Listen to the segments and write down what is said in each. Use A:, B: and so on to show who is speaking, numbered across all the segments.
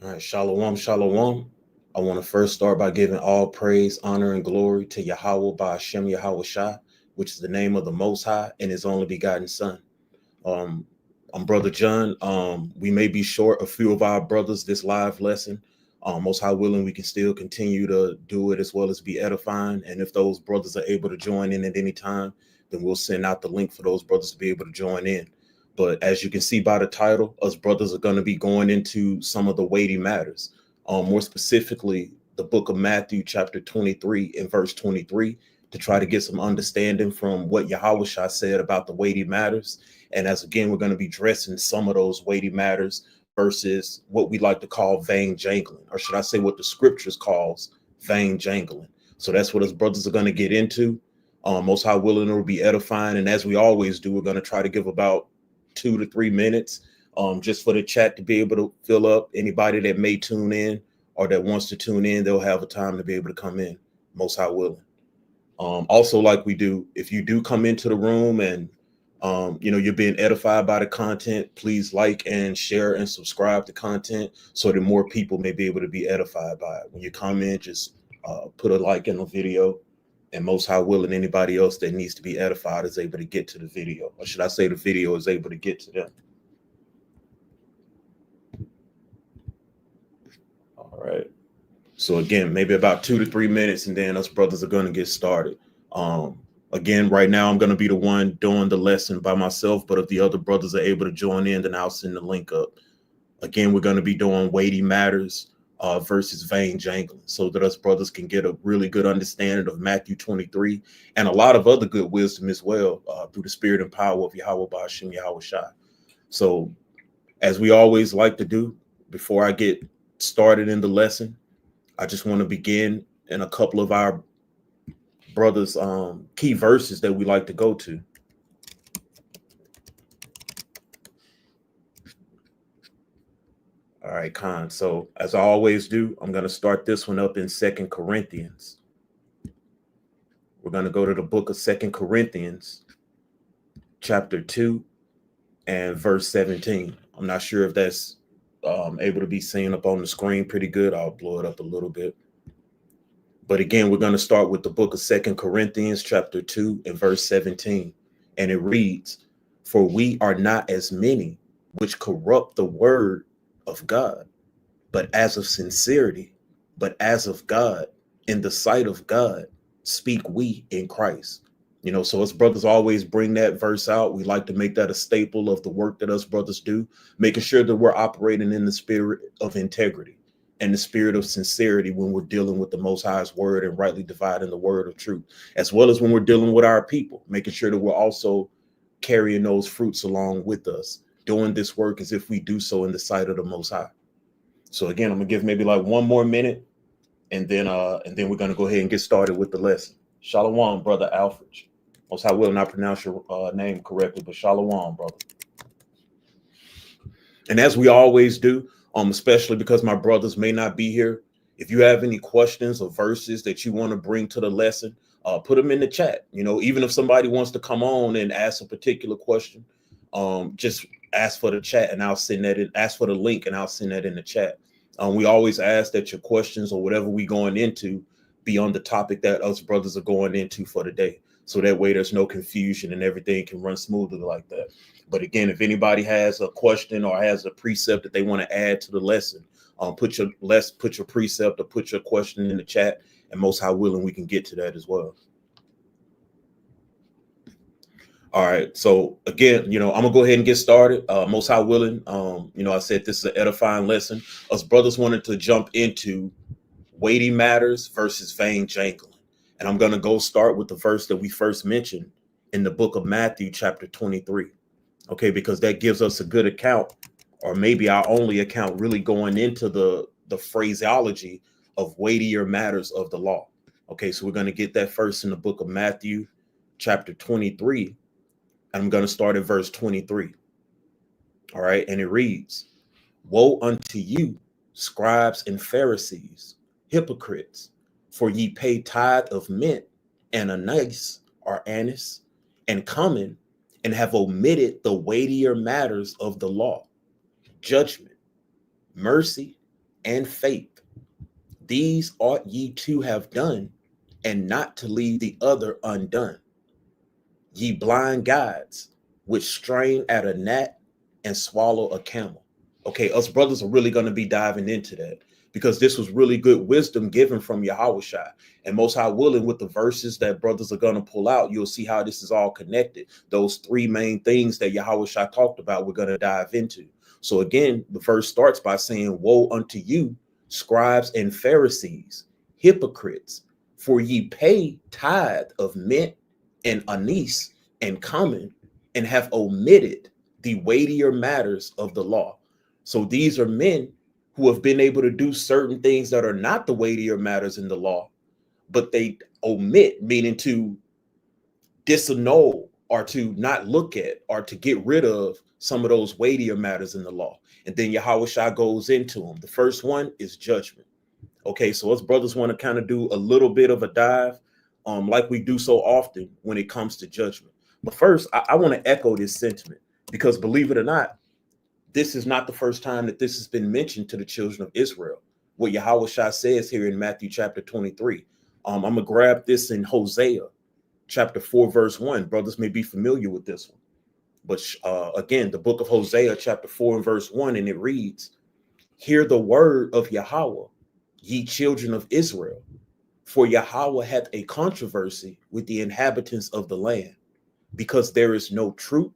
A: All right, shalom, shalom. I want to first start by giving all praise, honor, and glory to Yahawah by Hashem Yahawah Shah, which is the name of the Most High and His only begotten Son. Um, I'm Brother John. We may be short a few of our brothers this live lesson. Most High willing, we can still continue to do it as well as be edifying. And if those brothers are able to join in at any time, then we'll send out the link for those brothers to be able to join in. But as you can see by the title, us brothers are going to be going into some of the weighty matters. More specifically, the book of Matthew, chapter 23 and verse 23, to try to get some understanding from what Yahawah Shah said about the weighty matters. And as again, we're going to be addressing some of those weighty matters versus what we like to call vain jangling, or should I say what the scriptures calls vain jangling. So that's what us brothers are going to get into. Most High willing, it will be edifying. And as we always do, we're going to try to give about 2 to 3 minutes just for the chat to be able to fill up. Anybody that may tune in or that wants to tune in, they'll have a time to be able to come in, most high willing. Also, like we do, if you do come into the room and you're being edified by the content, please like and share and subscribe to content so that more people may be able to be edified by it. When you come in, just put a like in the video, and most high willing, anybody else that needs to be edified is able to get to the video, or should I say the video is able to get to them. All right. So again, maybe about 2 to 3 minutes, and then us brothers are going to get started. Again, right now I'm going to be the one doing the lesson by myself, but if the other brothers are able to join in, then I'll send the link up. Again, we're going to be doing weighty matters versus vain jangling, so that us brothers can get a really good understanding of Matthew 23 and a lot of other good wisdom as well through the spirit and power of Yahawah by Hashem Yahawah Shah. So as we always like to do, before I get started in the lesson, I just want to begin in a couple of our brothers' key verses that we like to go to. All right, Khan. So as I always do, I'm going to start this one up in 2 Corinthians. We're going to go to the book of 2 Corinthians, chapter 2 and verse 17. I'm not sure if that's able to be seen up on the screen pretty good. I'll blow it up a little bit. But again, we're going to start with the book of 2 Corinthians, chapter 2 and verse 17. And it reads, "For we are not as many which corrupt the word of God, but as of sincerity, but as of God, in the sight of God, speak we in Christ." So us brothers always bring that verse out. We like to make that a staple of the work that us brothers do, making sure that we're operating in the spirit of integrity and the spirit of sincerity when we're dealing with the Most High's word and rightly dividing the word of truth, as well as when we're dealing with our people, making sure that we're also carrying those fruits along with us, doing this work as if we do so in the sight of the Most High. So again, I'm gonna give maybe like 1 more minute, and then we're gonna go ahead and get started with the lesson. Shalom, brother Alfred. Most I will not pronounce your name correctly, but shalom, brother. And as we always do, especially because my brothers may not be here, if you have any questions or verses that you want to bring to the lesson, put them in the chat. Even if somebody wants to come on and ask a particular question, just ask for the chat and I'll send that in. Ask for the link and I'll send that in the chat. We always ask that your questions or whatever we going into be on the topic that us brothers are going into for the day. So that way there's no confusion and everything can run smoothly like that. But again, if anybody has a question or has a precept that they want to add to the lesson, put your precept or put your question in the chat, and most high willing, we can get to that as well. All right. So again, I'm gonna go ahead and get started. Most high willing, I said this is an edifying lesson. Us brothers wanted to jump into weighty matters versus vain jangling. And I'm going to go start with the verse that we first mentioned in the book of Matthew, chapter 23. Okay, because that gives us a good account, or maybe our only account, really going into the phraseology of weightier matters of the law. Okay, so we're going to get that first in the book of Matthew, chapter 23. And I'm going to start at verse 23. All right, and it reads, "Woe unto you, scribes and Pharisees, hypocrites, for ye pay tithe of mint and anise or anise and cumin, and have omitted the weightier matters of the law, judgment, mercy, and faith. These ought ye to have done, and not to leave the other undone. Ye blind guides, which strain at a gnat and swallow a camel. Okay, us brothers are really going to be diving into that, because this was really good wisdom given from Yahawah. And most high willing, with the verses that brothers are going to pull out, you'll see how this is all connected. Those three main things that Yahawah talked about, we're going to dive into. So again, the verse starts by saying, woe unto you, scribes and Pharisees, hypocrites, for ye pay tithe of mint and anise and common, and have omitted the weightier matters of the law. So these are men who have been able to do certain things that are not the weightier matters in the law, but they omit, meaning to disannul or to not look at or to get rid of some of those weightier matters in the law. And then Yahawah goes into them. The first one is judgment. Okay, so us brothers want to kind of do a little bit of a dive, like we do so often when it comes to judgment. But first, I want to echo this sentiment, because believe it or not, this is not the first time that this has been mentioned to the children of Israel. What Yahawah says here in Matthew chapter 23. I'm going to grab this in Hosea chapter 4, verse 1. Brothers may be familiar with this one. But again, the book of Hosea chapter 4 and verse 1, and it reads, hear the word of Yahawah, ye children of Israel, for Yahawah hath a controversy with the inhabitants of the land, because there is no truth,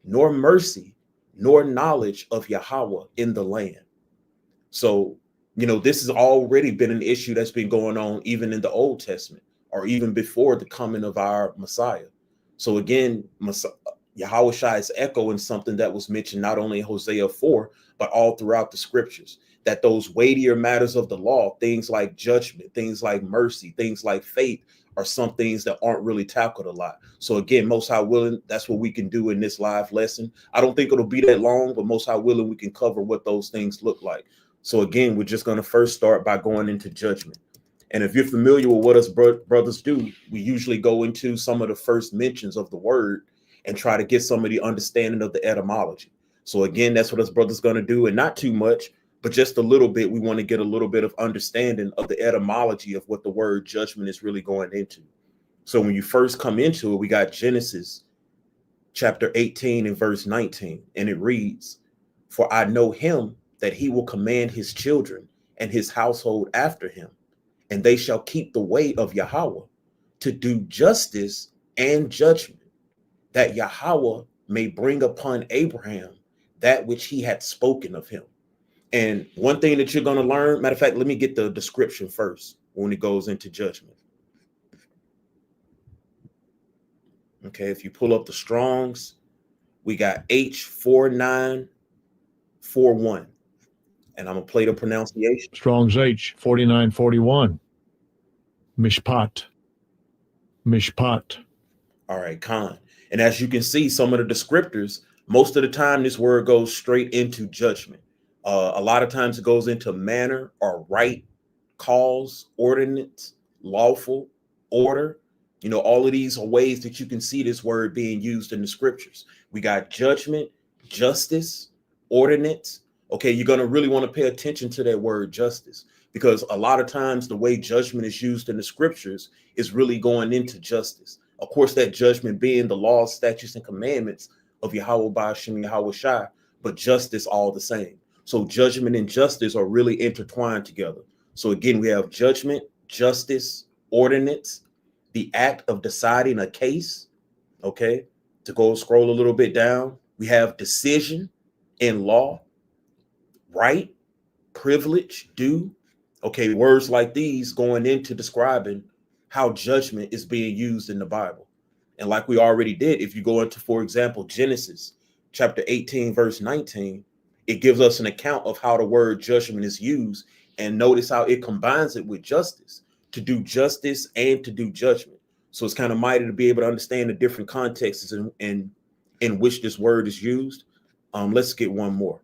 A: nor mercy, nor knowledge of Yahawah in the land. So, this has already been an issue that's been going on even in the Old Testament, or even before the coming of our Messiah. So again, Yahawah is echoing something that was mentioned not only in Hosea 4, but all throughout the scriptures, that those weightier matters of the law, things like judgment, things like mercy, things like faith, are some things that aren't really tackled a lot. So again, most high willing, that's what we can do in this live lesson. I don't think it'll be that long, but most high willing, we can cover what those things look like. So again, we're just going to first start by going into judgment. And if you're familiar with what us brothers do, we usually go into some of the first mentions of the word and try to get some of the understanding of the etymology. So again, that's what us brothers going to do, and not too much, but just a little bit. We want to get a little bit of understanding of the etymology of what the word judgment is really going into. So when you first come into it, we got Genesis chapter 18 and verse 19, and it reads, for I know him that he will command his children and his household after him, and they shall keep the way of Yahawah to do justice and judgment, that Yahawah may bring upon Abraham that which he had spoken of him. And one thing that you're going to learn, matter of fact, let me get the description first when it goes into judgment. Okay, if you pull up the Strongs, we got H4941. And I'm going to play the pronunciation.
B: Strong's H4941. Mishpat. Mishpat.
A: All right, Khan. And as you can see, some of the descriptors, most of the time, this word goes straight into judgment. A lot of times it goes into manner or right, cause, ordinance, lawful, order. All of these are ways that you can see this word being used in the scriptures. We got judgment, justice, ordinance. Okay, you're going to really want to pay attention to that word justice, because a lot of times the way judgment is used in the scriptures is really going into justice. Of course, that judgment being the laws, statutes, and commandments of Yahawah Ba'ashem Yahawah, but justice all the same. So judgment and justice are really intertwined together. So again, we have judgment, justice, ordinance, the act of deciding a case. Okay, to go scroll a little bit down, we have decision in law, right, privilege, due. Okay, words like these going into describing how judgment is being used in the Bible. And like we already did, if you go into, for example, Genesis chapter 18, verse 19, it gives us an account of how the word judgment is used. And notice how it combines it with justice, to do justice and to do judgment. So it's kind of mighty to be able to understand the different contexts in which this word is used. Let's get one more.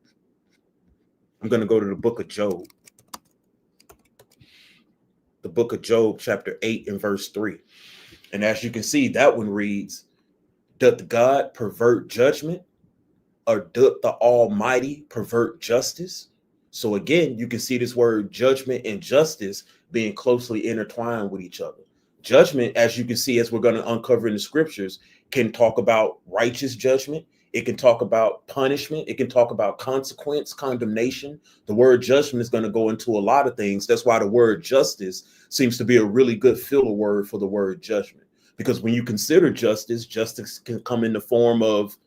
A: I'm going to go to the book of Job. The book of Job, chapter 8 and verse 3. And as you can see, that one reads, doth God pervert judgment, or doth the Almighty pervert justice? So again, you can see this word judgment and justice being closely intertwined with each other. Judgment, as you can see, as we're going to uncover in the scriptures, can talk about righteous judgment. It can talk about punishment. It can talk about consequence, condemnation. The word judgment is going to go into a lot of things. That's why the word justice seems to be a really good filler word for the word judgment. Because when you consider justice, justice can come in the form of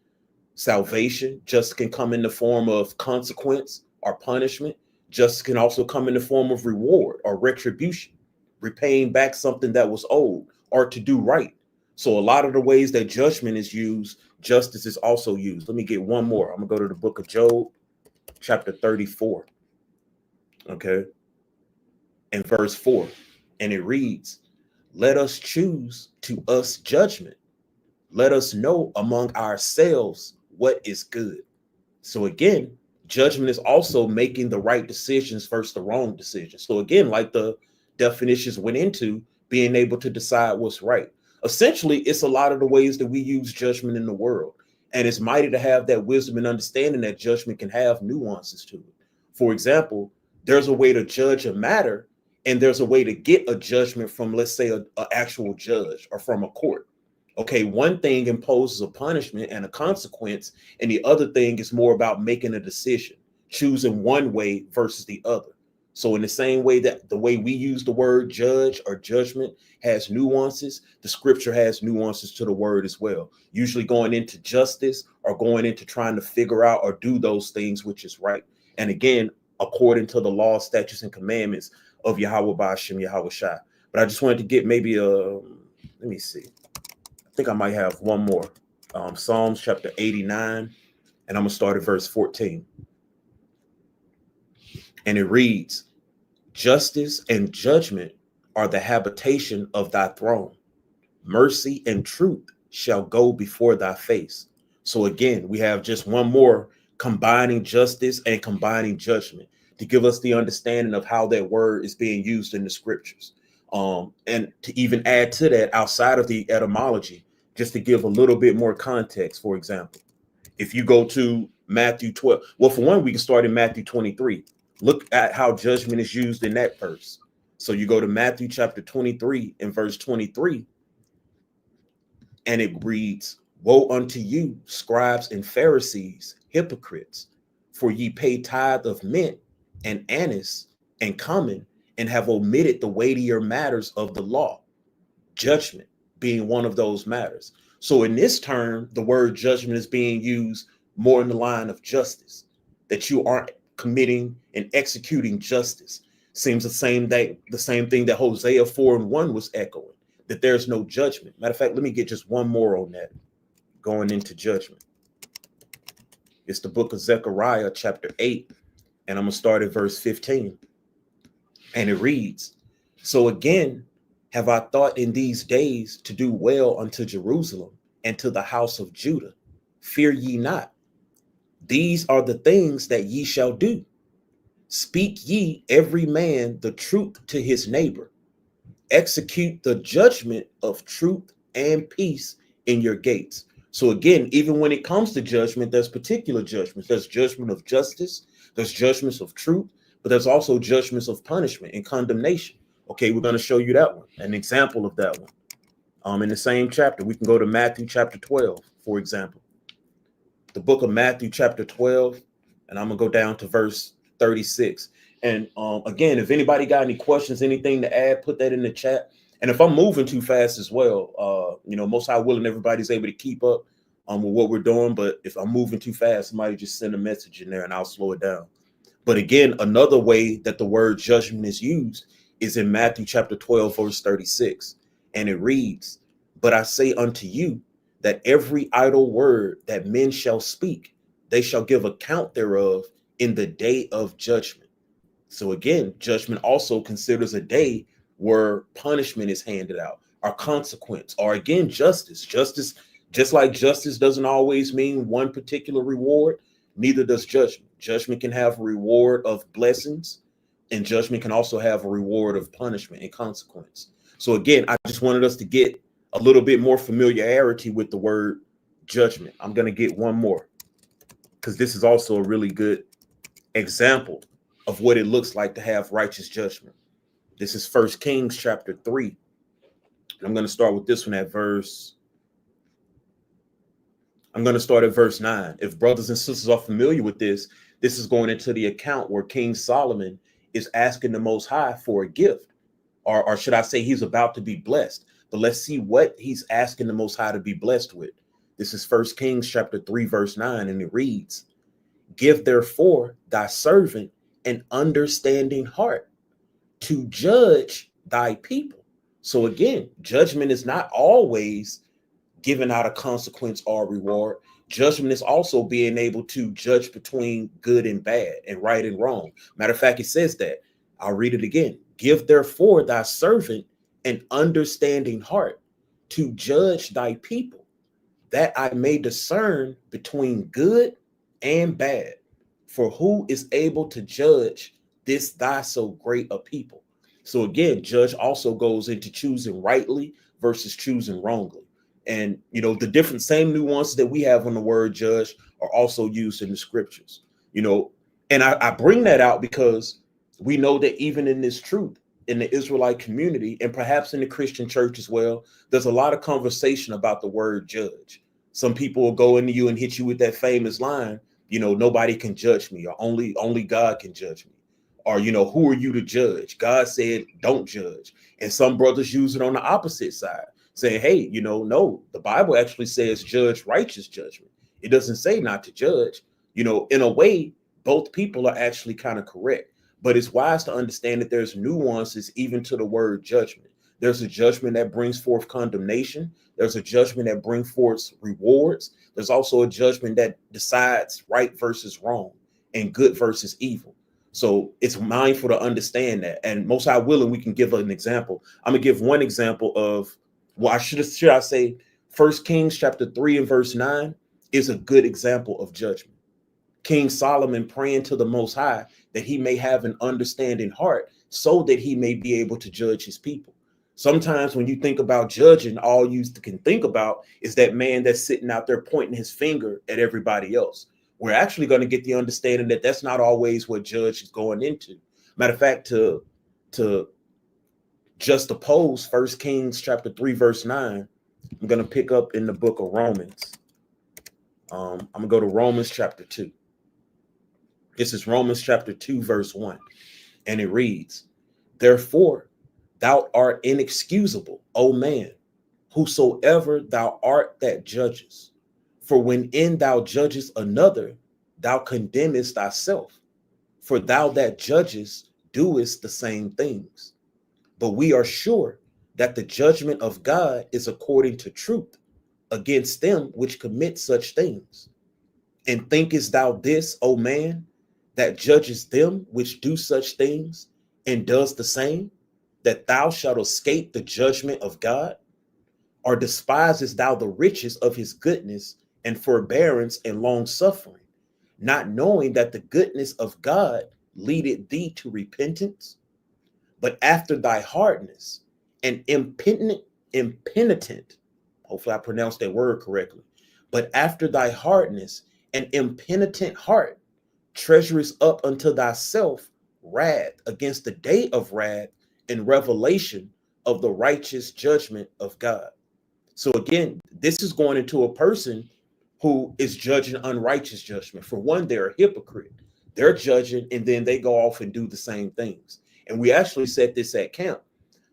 A: salvation. Justice can come in the form of consequence or punishment. Justice can also come in the form of reward or retribution, repaying back something that was owed or to do right. So a lot of the ways that judgment is used, justice is also used. Let me get one more. I'm going to go to the book of Job, chapter 34. Okay. And verse 4. And it reads, let us choose to us judgment. Let us know among ourselves what is good. So again, judgment is also making the right decisions versus the wrong decisions. So again, like the definitions went into, being able to decide what's right. Essentially, it's a lot of the ways that we use judgment in the world. And it's mighty to have that wisdom and understanding that judgment can have nuances to it. For example, there's a way to judge a matter, and there's a way to get a judgment from, let's say, an actual judge or from a court. Okay, one thing imposes a punishment and a consequence, and the other thing is more about making a decision, choosing one way versus the other. So in the same way that the way we use the word judge or judgment has nuances, the scripture has nuances to the word as well, usually going into justice or going into trying to figure out or do those things which is right. And again, according to the law, statutes, and commandments of Yahawah by Hashem Yahawah Shai. But I just wanted to get maybe let me see. I think I might have one more. Psalms chapter 89, and I'm going to start at verse 14. And it reads, justice and judgment are the habitation of thy throne. Mercy and truth shall go before thy face. So again, we have just one more combining justice and combining judgment to give us the understanding of how that word is being used in the scriptures. And to even add to that, outside of the etymology, just to give a little bit more context, for example, if you go to Matthew 12, well, for one, we can start in Matthew 23. Look at how judgment is used in that verse. So you go to Matthew chapter 23 and verse 23, and it reads, woe unto you, scribes and Pharisees, hypocrites, for ye pay tithe of mint and anise and cumin, and have omitted the weightier matters of the law, judgment being one of those matters. So in this term, the word judgment is being used more in the line of justice, that you aren't committing and executing justice. Seems the same thing that Hosea 4:1 was echoing, that there's no judgment. Matter of fact, let me get just one more on that, going into judgment. It's the book of Zechariah, chapter 8, and I'm going to start at verse 15. And it reads, so again, have I thought in these days to do well unto Jerusalem and to the house of Judah? Fear ye not. These are the things that ye shall do. Speak ye every man the truth to his neighbor. Execute the judgment of truth and peace in your gates. So again, even when it comes to judgment, there's particular judgments. There's judgment of justice. There's judgments of truth, but there's also judgments of punishment and condemnation. Okay, we're going to show you that one, an example of that one. In the same chapter, we can go to Matthew chapter 12, for example. The book of Matthew chapter 12, and I'm going to go down to verse 36. And again, if anybody got any questions, anything to add, put that in the chat. And if I'm moving too fast as well, Most High willing, everybody's able to keep up with what we're doing. But if I'm moving too fast, somebody just send a message in there and I'll slow it down. But again, another way that the word judgment is used is in Matthew chapter 12, verse 36. And it reads, but I say unto you that every idle word that men shall speak, they shall give account thereof in the day of judgment. So again, judgment also considers a day where punishment is handed out, or consequence, or again, justice. Justice, just like justice doesn't always mean one particular reward, neither does judgment. Judgment can have a reward of blessings, and judgment can also have a reward of punishment and consequence. So again, I just wanted us to get a little bit more familiarity with the word judgment. I'm going to get one more, because this is also a really good example of what it looks like to have righteous judgment. This is 1 Kings chapter 3. I'm going to start with this one at verse. I'm going to start at verse 9. If brothers and sisters are familiar with this, this is going into the account where King Solomon is asking the Most High for a gift, or should I say he's about to be blessed. But let's see what he's asking the Most High to be blessed with. This is 1 Kings chapter 3, verse 9, and it reads, "Give therefore thy servant an understanding heart to judge thy people." So again, judgment is not always giving out a consequence or reward. Judgment is also being able to judge between good and bad and right and wrong. Matter of fact, it says that. I'll read it again. "Give therefore thy servant an understanding heart to judge thy people, that I may discern between good and bad. For who is able to judge this thy so great a people?" So again, judge also goes into choosing rightly versus choosing wrongly. And, the different same nuances that we have on the word judge are also used in the scriptures, and I bring that out because we know that even in this truth, in the Israelite community, and perhaps in the Christian church as well, there's a lot of conversation about the word judge. Some people will go into you and hit you with that famous line, nobody can judge me, or only God can judge me. Or, who are you to judge? God said, don't judge. And some brothers use it on the opposite side, saying, hey, no, the Bible actually says judge righteous judgment. It doesn't say not to judge. In a way, both people are actually kind of correct. But it's wise to understand that there's nuances even to the word judgment. There's a judgment that brings forth condemnation. There's a judgment that brings forth rewards. There's also a judgment that decides right versus wrong and good versus evil. So it's mindful to understand that. And Most High willing, we can give an example. I'm going to give one example of, should I say 1 Kings chapter 3 and verse 9 is a good example of judgment. King Solomon praying to the Most High that he may have an understanding heart so that he may be able to judge his people. Sometimes when you think about judging, all you can think about is that man that's sitting out there pointing his finger at everybody else. We're actually going to get the understanding that that's not always what judge is going into. Matter of fact, to just oppose 1 Kings chapter 3, verse 9, I'm going to pick up in the book of Romans. I'm going to go to Romans chapter 2. This is Romans chapter 2, verse 1. And it reads, "Therefore, thou art inexcusable, O man, whosoever thou art that judges. For when in thou judgest another, thou condemnest thyself. For thou that judgest doest the same things. But we are sure that the judgment of God is according to truth against them which commit such things. And thinkest thou this, O man, that judgest them which do such things, and does the same, that thou shalt escape the judgment of God? Or despisest thou the riches of his goodness and forbearance and long suffering, not knowing that the goodness of God leadeth thee to repentance? But after thy hardness and impenitent, hopefully I pronounced that word correctly, but after thy hardness and impenitent heart, treasurest up unto thyself wrath against the day of wrath and revelation of the righteous judgment of God." So again, this is going into a person who is judging unrighteous judgment. For one, they're a hypocrite. They're judging and then they go off and do the same things. And we actually said this at camp.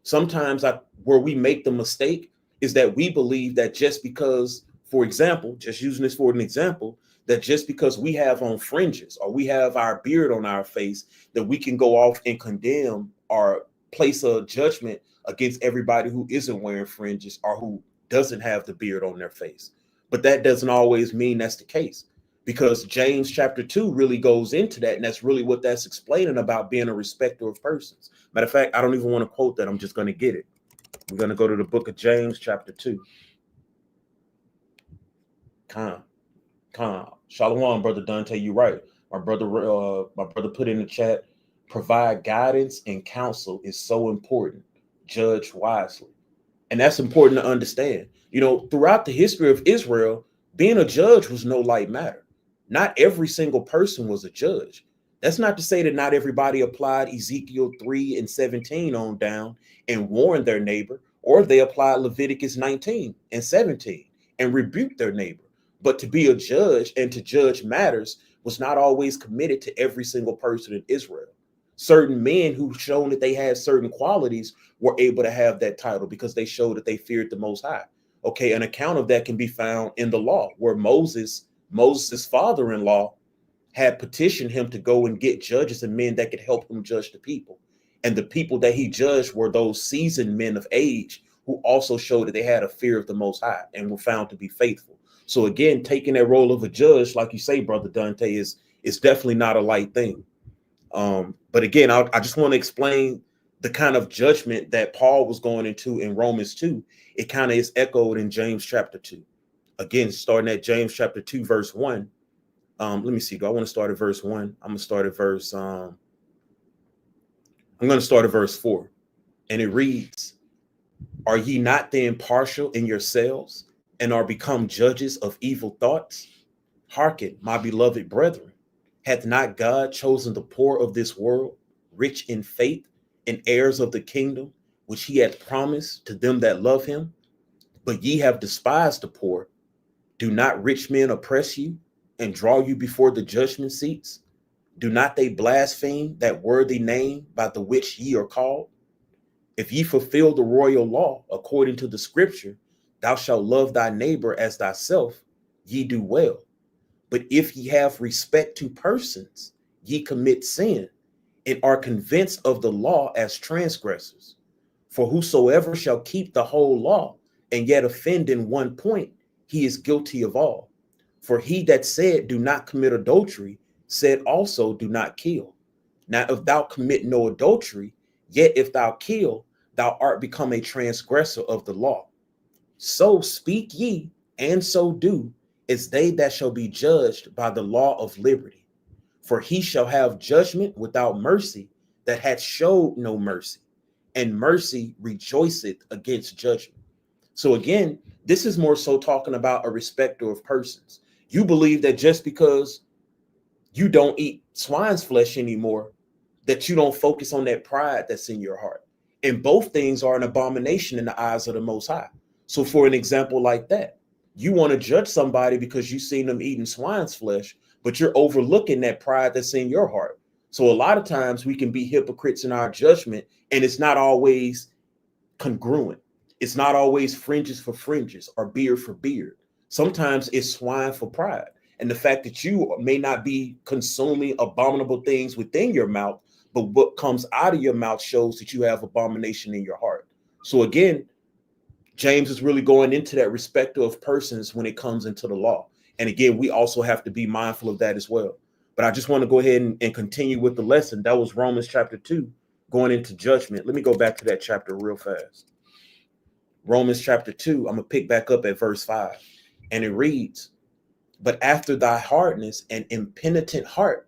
A: Sometimes where we make the mistake is that we believe that just because, for example, just using this for an example, that just because we have on fringes or we have our beard on our face, that we can go off and condemn or place a judgment against everybody who isn't wearing fringes or who doesn't have the beard on their face. But that doesn't always mean that's the case, because James chapter 2 really goes into that. And that's really what that's explaining about being a respecter of persons. Matter of fact, I don't even want to quote that. I'm just going to get it. We're going to go to the book of James chapter 2. Shalom, brother Dante. You right. My brother put in the chat, provide guidance and counsel is so important. Judge wisely. And that's important to understand. Throughout the history of Israel, being a judge was no light matter. Not every single person was a judge. That's not to say that not everybody applied Ezekiel 3:17 on down and warned their neighbor, or they applied Leviticus 19:17 and rebuked their neighbor. But to be a judge and to judge matters was not always committed to every single person in Israel. Certain men who shown that they had certain qualities were able to have that title because they showed that they feared the Most High. Okay, an account of that can be found in the law, where Moses' father-in-law had petitioned him to go and get judges and men that could help him judge the people. And the people that he judged were those seasoned men of age who also showed that they had a fear of the Most High and were found to be faithful. So again, taking that role of a judge, like you say, Brother Dante, is definitely not a light thing. But again, I just want to explain the kind of judgment that Paul was going into in Romans 2. It kind of is echoed in James chapter 2. Again, starting at James chapter 2, verse 1. Let me see. Do I want to start at verse 1? I'm going to start at verse 4. And it reads, "Are ye not then partial in yourselves, and are become judges of evil thoughts? Hearken, my beloved brethren, hath not God chosen the poor of this world, rich in faith, and heirs of the kingdom, which he hath promised to them that love him? But ye have despised the poor. Do not rich men oppress you, and draw you before the judgment seats? Do not they blaspheme that worthy name by the which ye are called? If ye fulfill the royal law according to the scripture, thou shalt love thy neighbor as thyself, ye do well. But if ye have respect to persons, ye commit sin, and are convinced of the law as transgressors. For whosoever shall keep the whole law, and yet offend in one point, he is guilty of all. For he that said, do not commit adultery, said also, do not kill. Now, if thou commit no adultery, yet if thou kill, thou art become a transgressor of the law. So speak ye, and so do, as they that shall be judged by the law of liberty. For he shall have judgment without mercy that hath showed no mercy, and mercy rejoiceth against judgment." So again, this is more so talking about a respecter of persons. You believe that just because you don't eat swine's flesh anymore, that you don't focus on that pride that's in your heart. And both things are an abomination in the eyes of the Most High. So for an example like that, you want to judge somebody because you've seen them eating swine's flesh, but you're overlooking that pride that's in your heart. So a lot of times we can be hypocrites in our judgment, and it's not always congruent. It's not always fringes for fringes or beard for beard. Sometimes it's swine for pride. And the fact that you may not be consuming abominable things within your mouth, but what comes out of your mouth shows that you have abomination in your heart. So again, James is really going into that respecter of persons when it comes into the law. And again, we also have to be mindful of that as well. But I just want to go ahead and continue with the lesson. That was Romans chapter 2, going into judgment. Let me go back to that chapter real fast. Romans chapter 2, I'm going to pick back up at verse 5. And it reads, "But after thy hardness and impenitent heart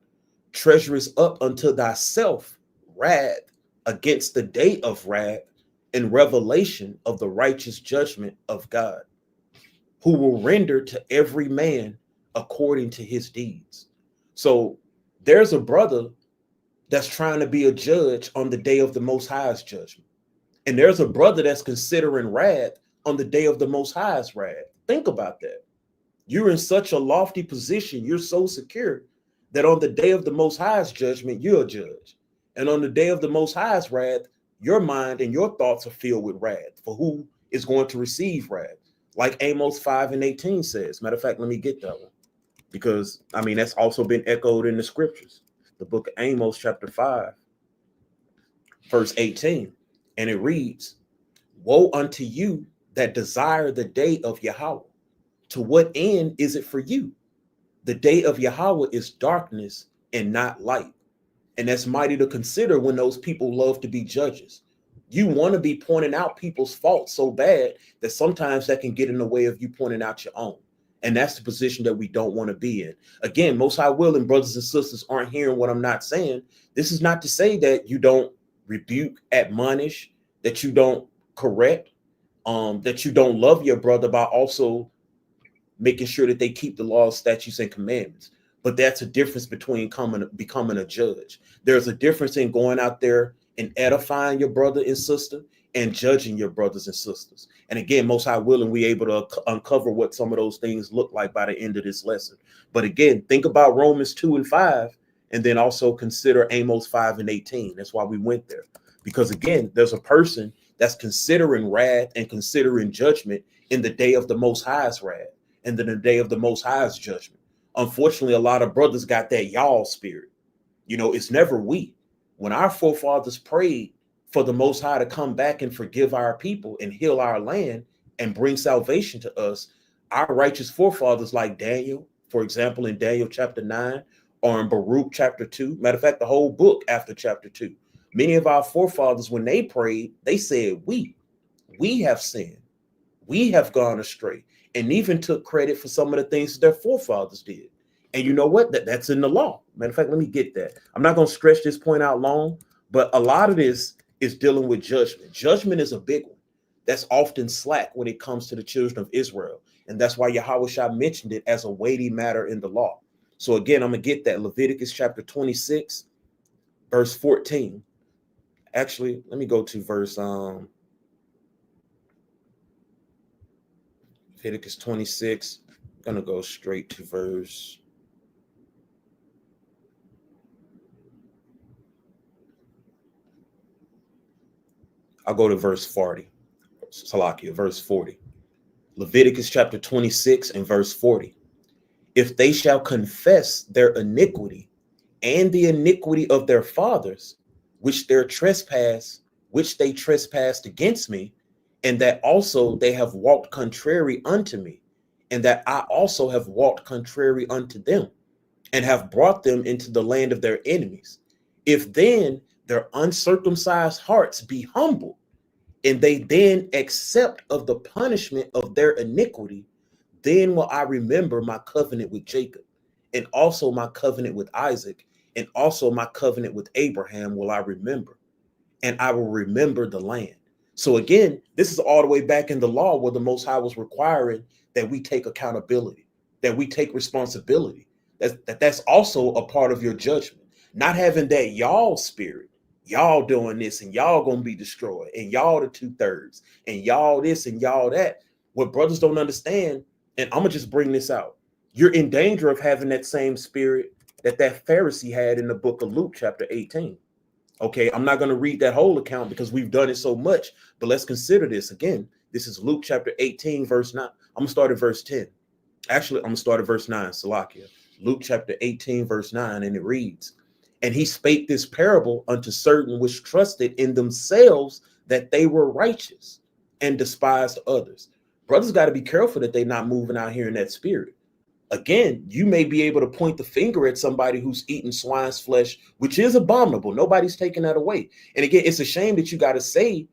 A: treasurest up unto thyself wrath against the day of wrath and revelation of the righteous judgment of God, who will render to every man according to his deeds." So there's a brother that's trying to be a judge on the day of the Most High's judgment. And there's a brother that's considering wrath on the day of the Most High's wrath. Think about that. You're in such a lofty position. You're so secure that on the day of the Most High's judgment, you're a judge. And on the day of the Most High's wrath, your mind and your thoughts are filled with wrath for who is going to receive wrath. Like Amos 5:18 says. Matter of fact, let me get that one. Because, I mean, that's also been echoed in the scriptures. The book of Amos chapter 5, verse 18. And it reads, "Woe unto you that desire the day of Yahawah. To what end is it for you? The day of Yahawah is darkness and not light." And that's mighty to consider when those people love to be judges. You want to be pointing out people's faults so bad that sometimes that can get in the way of you pointing out your own. And that's the position that we don't want to be in. Again, Most High willing, brothers and sisters aren't hearing what I'm not saying. This is not to say that you don't rebuke, admonish, that you don't correct, that you don't love your brother by also making sure that they keep the laws, statutes, and commandments. but that's a difference between becoming a judge. There's a difference in going out there and edifying your brother and sister and judging your brothers and sisters. And again, Most High willing, we able to uncover what some of those things look like by the end of this lesson. But again, think about Romans 2 and 5, and then also consider Amos 5 and 18. That's why we went there. Because again, there's a person that's considering wrath and considering judgment in the day of the Most High's wrath and then the day of the Most High's judgment. Unfortunately, a lot of brothers got that y'all spirit. You know, it's never we. When our forefathers prayed for the Most High to come back and forgive our people and heal our land and bring salvation to us, our righteous forefathers like Daniel, for example, in Daniel chapter 9, or in Baruch chapter 2, matter of fact, the whole book after chapter 2, many of our forefathers, when they prayed, they said, we have sinned, we have gone astray, and even took credit for some of the things that their forefathers did. And you know what? That's in the law. Matter of fact, let me get that. I'm not going to stretch this point out long, but a lot of this is dealing with judgment. Judgment is a big one. That's often slack when it comes to the children of Israel. And that's why Yahawah mentioned it as a weighty matter in the law. So again, I'm going to get that. Leviticus chapter 26, verse 14. Actually, let me go to verse Leviticus 26. I'm going to go straight to verse. I'll go to verse 40. Salakia, verse 40. Leviticus chapter 26 and verse 40. If they shall confess their iniquity and the iniquity of their fathers, which they trespassed against me, and that also they have walked contrary unto me, and that I also have walked contrary unto them, and have brought them into the land of their enemies. If then their uncircumcised hearts be humbled, and they then accept of the punishment of their iniquity, then will I remember my covenant with Jacob, and also my covenant with Isaac, and also my covenant with Abraham will I remember, and I will remember the land. So again, this is all the way back in the law where the Most High was requiring that we take accountability, that we take responsibility. That's also a part of your judgment. Not having that y'all spirit, y'all doing this and y'all gonna be destroyed, and y'all the 2/3, and y'all this and y'all that. What brothers don't understand, and I'm gonna just bring this out, you're in danger of having that same spirit that Pharisee had in the book of Luke chapter 18. Okay, I'm not going to read that whole account because we've done it so much, but let's consider this again. This is Luke chapter 18, verse 9. I'm going to start at verse 10. Actually, I'm going to start at verse 9, Salakia. Luke chapter 18, verse 9, and it reads, and he spake this parable unto certain which trusted in themselves that they were righteous and despised others. Brothers got to be careful that they're not moving out here in that spirit. Again, you may be able to point the finger at somebody who's eating swine's flesh, which is abominable. Nobody's taking that away. And again, it's a shame that you got to say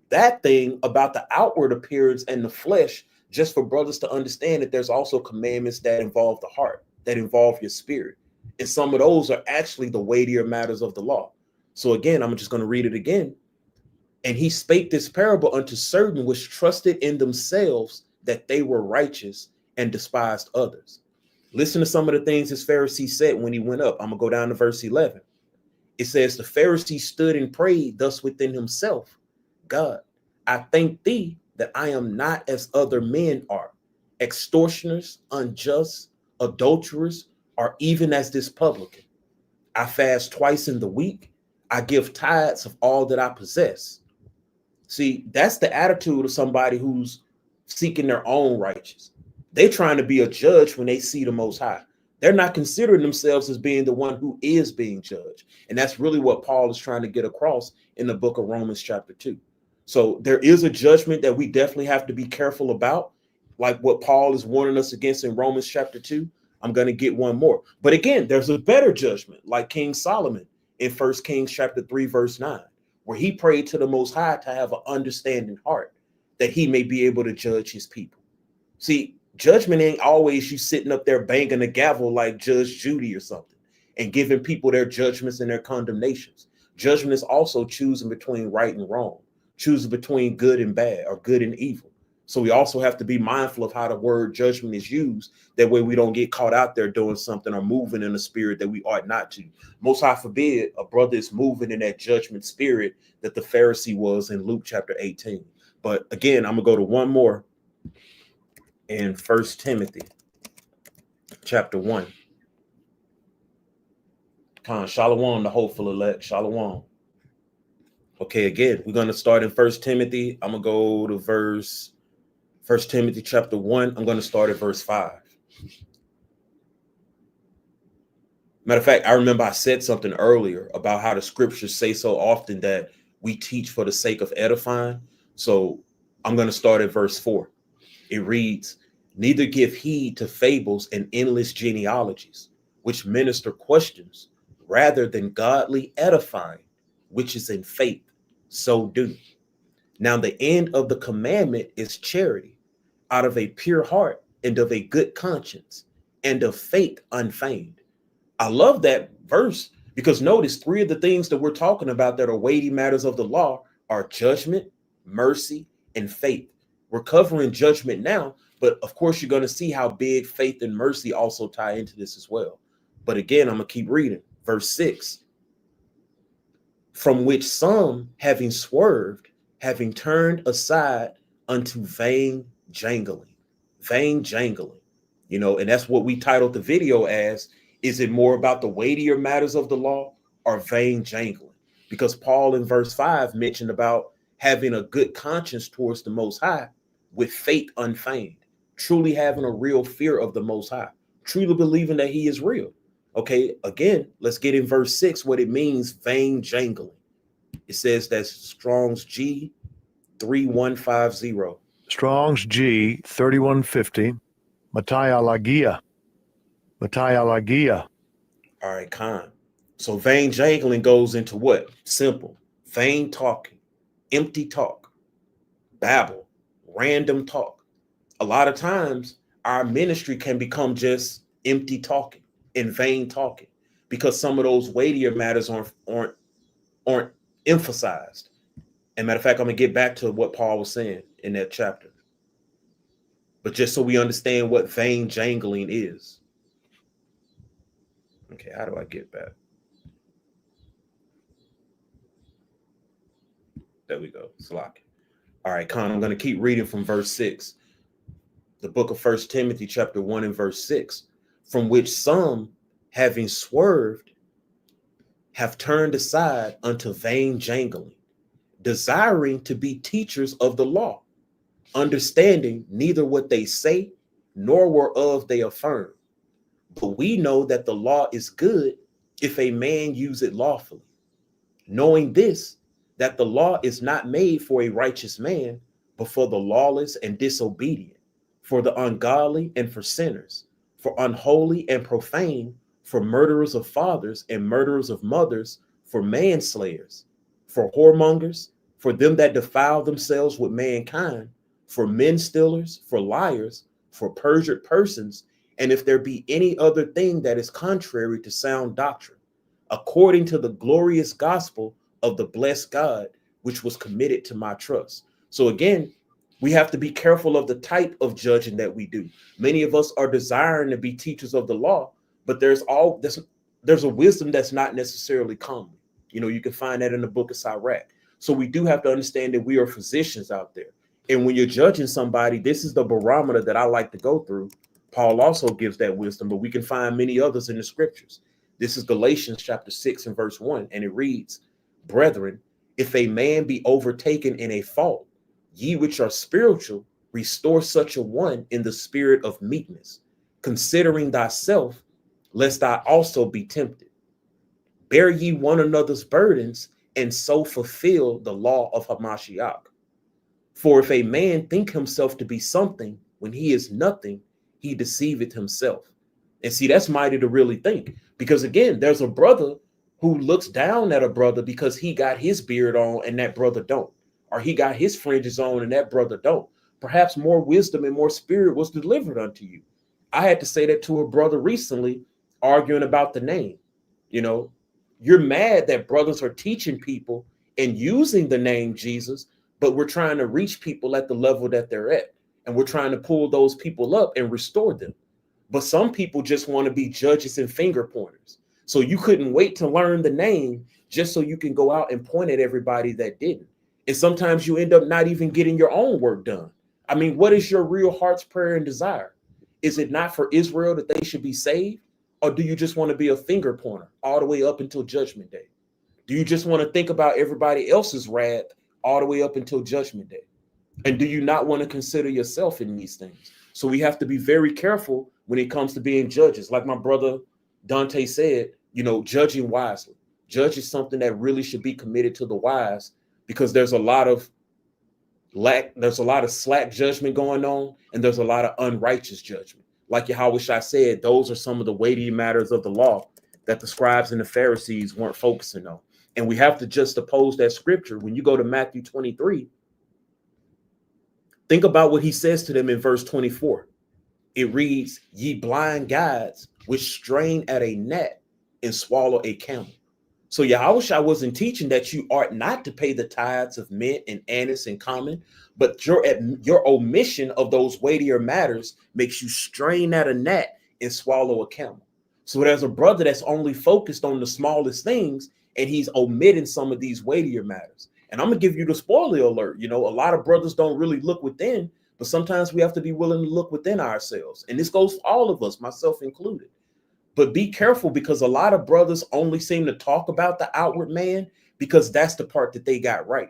A: that thing about the outward appearance and the flesh, just for brothers to understand that there's also commandments that involve the heart, that involve your spirit. And some of those are actually the weightier matters of the law. So again, I'm just going to read it again. And he spake this parable unto certain which trusted in themselves that they were righteous and despised others. Listen to some of the things this Pharisee said when he went up. I'm going to go down to verse 11. It says, the Pharisee stood and prayed thus within himself, God, I thank thee that I am not as other men are, extortioners, unjust, adulterers, or even as this publican. I fast twice in the week. I give tithes of all that I possess. See, that's the attitude of somebody who's seeking their own righteousness. They're trying to be a judge when they see the Most High. They're not considering themselves as being the one who is being judged. And that's really what Paul is trying to get across in the book of Romans chapter 2. So there is a judgment that we definitely have to be careful about, like what Paul is warning us against in Romans chapter 2. I'm going to get one more. But again, there's a better judgment, like King Solomon in 1 Kings chapter 3, verse 9, where he prayed to the Most High to have an understanding heart, that he may be able to judge his people. See, judgment ain't always you sitting up there banging the gavel like Judge Judy or something and giving people their judgments and their condemnations. Judgment is also choosing between right and wrong, choosing between good and bad or good and evil. So we also have to be mindful of how the word judgment is used. That way we don't get caught out there doing something or moving in a spirit that we ought not to. Most High forbid a brother is moving in that judgment spirit that the Pharisee was in Luke chapter 18. But again, I'm going to go to one more in 1 Timothy chapter 1. Shalom, the hopeful elect. Shalom. Okay, again, we're going to start in 1 Timothy. I'm going to go to 1 Timothy chapter 1. I'm going to start at verse 5. Matter of fact, I remember I said something earlier about how the scriptures say so often that we teach for the sake of edifying. So I'm going to start at verse 4. It reads, "Neither give heed to fables and endless genealogies, which minister questions, rather than godly edifying, which is in faith, so do. Now the end of the commandment is charity, out of a pure heart and of a good conscience, and of faith unfeigned." I love that verse because notice 3 of the things that we're talking about that are weighty matters of the law are judgment, mercy, and faith. We're covering judgment now, but of course you're going to see how big faith and mercy also tie into this as well. But again, I'm going to keep reading. Verse 6, "From which some, having swerved, having turned aside unto vain jangling." Vain jangling. And that's what we titled the video as. Is it more about the weightier matters of the law or vain jangling? Because Paul in verse 5 mentioned about having a good conscience towards the Most High with faith unfeigned, truly having a real fear of the Most High, truly believing that he is real. Okay, again, let's get in verse 6 what it means, vain jangling. It says that's Strong's G 3150.
B: Strong's G 3150. Matayalagia.
A: All right, Khan. So vain jangling goes into what? Simple. Vain talking, empty talk, babble, random talk. A lot of times our ministry can become just empty talking and vain talking because some of those weightier matters aren't emphasized. And matter of fact, I'm going to get back to what Paul was saying in that chapter. But just so we understand what vain jangling is. Okay, how do I get back? There we go. Slock. All right, Con, I'm going to keep reading from verse 6. The book of 1 Timothy chapter 1 and verse 6. "From which some, having swerved, have turned aside unto vain jangling, desiring to be teachers of the law, understanding neither what they say, nor whereof they affirm. But we know that the law is good if a man use it lawfully. Knowing this, that the law is not made for a righteous man, but for the lawless and disobedient, for the ungodly and for sinners, for unholy and profane, for murderers of fathers and murderers of mothers, for manslayers, for whoremongers, for them that defile themselves with mankind, for men stealers, for liars, for perjured persons, and if there be any other thing that is contrary to sound doctrine, according to the glorious gospel of the blessed God, which was committed to my trust." So again, we have to be careful of the type of judging that we do. Many of us are desiring to be teachers of the law, but there's a wisdom that's not necessarily common. You can find that in the book of Sirach. So we do have to understand that we are physicians out there. And when you're judging somebody, this is the barometer that I like to go through. Paul also gives that wisdom, but we can find many others in the scriptures. This is Galatians chapter 6 and verse 1, and it reads, "Brethren, if a man be overtaken in a fault, ye which are spiritual, restore such a one in the spirit of meekness, considering thyself, lest thou also be tempted. Bear ye one another's burdens, and so fulfill the law of Hamashiach. For if a man think himself to be something when he is nothing, he deceiveth himself." And see, that's mighty to really think. Because again, there's a brother who looks down at a brother because he got his beard on and that brother don't. Or he got his fringes on and that brother don't. Perhaps more wisdom and more spirit was delivered unto you. I had to say that to a brother recently, arguing about the name. You're mad that brothers are teaching people and using the name Jesus, but we're trying to reach people at the level that they're at. And we're trying to pull those people up and restore them. But some people just want to be judges and finger pointers. So you couldn't wait to learn the name just so you can go out and point at everybody that didn't. And sometimes you end up not even getting your own work done. I mean, what is your real heart's prayer and desire? Is it not for Israel that they should be saved? Or do you just want to be a finger pointer all the way up until Judgment Day? Do you just want to think about everybody else's wrath all the way up until Judgment Day? And do you not want to consider yourself in these things? So we have to be very careful when it comes to being judges. Like my brother Dante said, judging wisely. Judge is something that really should be committed to the wise, because there's a lot of slack judgment going on, and there's a lot of unrighteous judgment. Like Yahawah said, those are some of the weighty matters of the law that the scribes and the Pharisees weren't focusing on. And we have to just oppose that scripture. When you go to Matthew 23, think about what he says to them in verse 24. It reads, "Ye blind guides, which strain at a gnat and swallow a camel." So Yahawah wasn't teaching that you ought not to pay the tithes of mint and anise and common, but your omission of those weightier matters makes you strain at a gnat and swallow a camel. So there's a brother that's only focused on the smallest things, and he's omitting some of these weightier matters. And I'm gonna give you the spoiler alert. A lot of brothers don't really look within, but sometimes we have to be willing to look within ourselves. And this goes for all of us, myself included. But be careful, because a lot of brothers only seem to talk about the outward man because that's the part that they got right.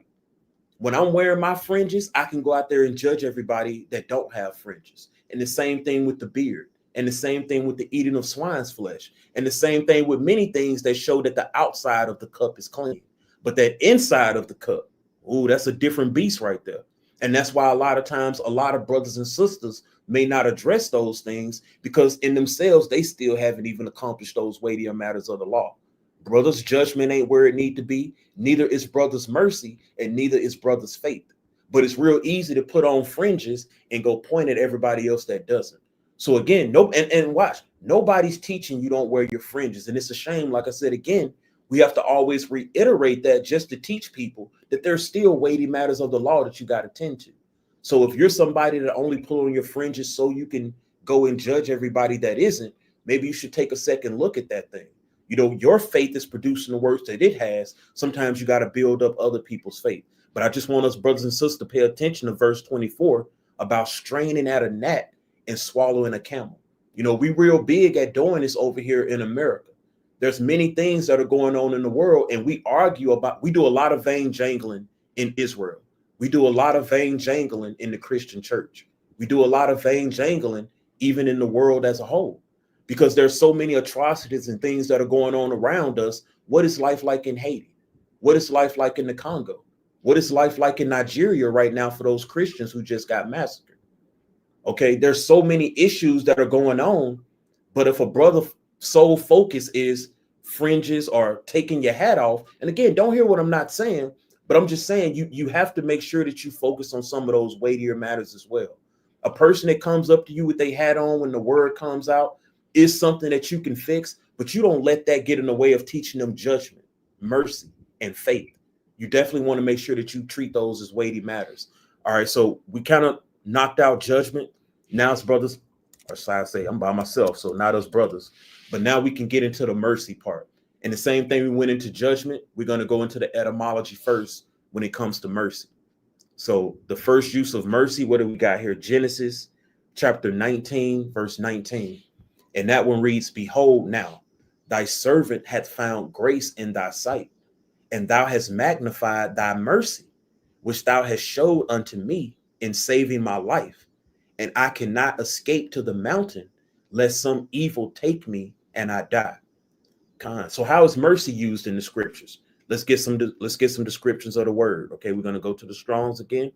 A: When I'm wearing my fringes, I can go out there and judge everybody that don't have fringes. And the same thing with the beard, and the same thing with the eating of swine's flesh, and the same thing with many things that show that the outside of the cup is clean. But that inside of the cup, that's a different beast right there. And that's why a lot of times, a lot of brothers and sisters may not address those things, because in themselves, they still haven't even accomplished those weightier matters of the law. Brother's judgment ain't where it need to be. Neither is brother's mercy, and neither is brother's faith. But it's real easy to put on fringes and go point at everybody else that doesn't. So again, and watch, nobody's teaching you don't wear your fringes. And it's a shame, like I said, again, we have to always reiterate that just to teach people that there's still weighty matters of the law that you got to tend to. So if you're somebody that only pull on your fringes so you can go and judge everybody that isn't, maybe you should take a second look at that thing. Your faith is producing the works that it has. Sometimes you got to build up other people's faith. But I just want us brothers and sisters to pay attention to verse 24 about straining at a gnat and swallowing a camel. We real big at doing this over here in America. There's many things that are going on in the world, and we do a lot of vain jangling in Israel. We do a lot of vain jangling in the Christian church. We do a lot of vain jangling even in the world as a whole, because there's so many atrocities and things that are going on around us. What is life like in Haiti? What is life like in the Congo? What is life like in Nigeria right now for those Christians who just got massacred? Okay, there's so many issues that are going on, but if a brother sole focus is fringes or taking your hat off, and again, don't hear what I'm not saying, but I'm just saying you have to make sure that you focus on some of those weightier matters as well. A person that comes up to you with their hat on when the word comes out is something that you can fix, but you don't let that get in the way of teaching them judgment, mercy, and faith. You definitely want to make sure that you treat those as weighty matters. All right, so we kind of knocked out judgment. Now it's brothers, or should I say I'm by myself, so not us brothers. But now we can get into the mercy part. And the same thing we went into judgment, we're going to go into the etymology first when it comes to mercy. So the first use of mercy, what do we got here? Genesis chapter 19, verse 19. And that one reads, "Behold now, thy servant hath found grace in thy sight, and thou hast magnified thy mercy, which thou hast showed unto me in saving my life. And I cannot escape to the mountain, lest some evil take me and I die." So how is mercy used in the scriptures? Let's get some descriptions of the word. Okay, we're going to go to the Strongs again.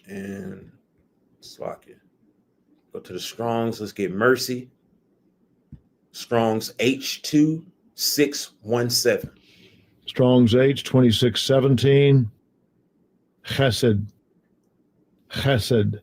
A: And Slovakia. Go to the Strongs. Let's get mercy. Strong's H2617.
B: Strong's H 2617. Chesed. Chesed.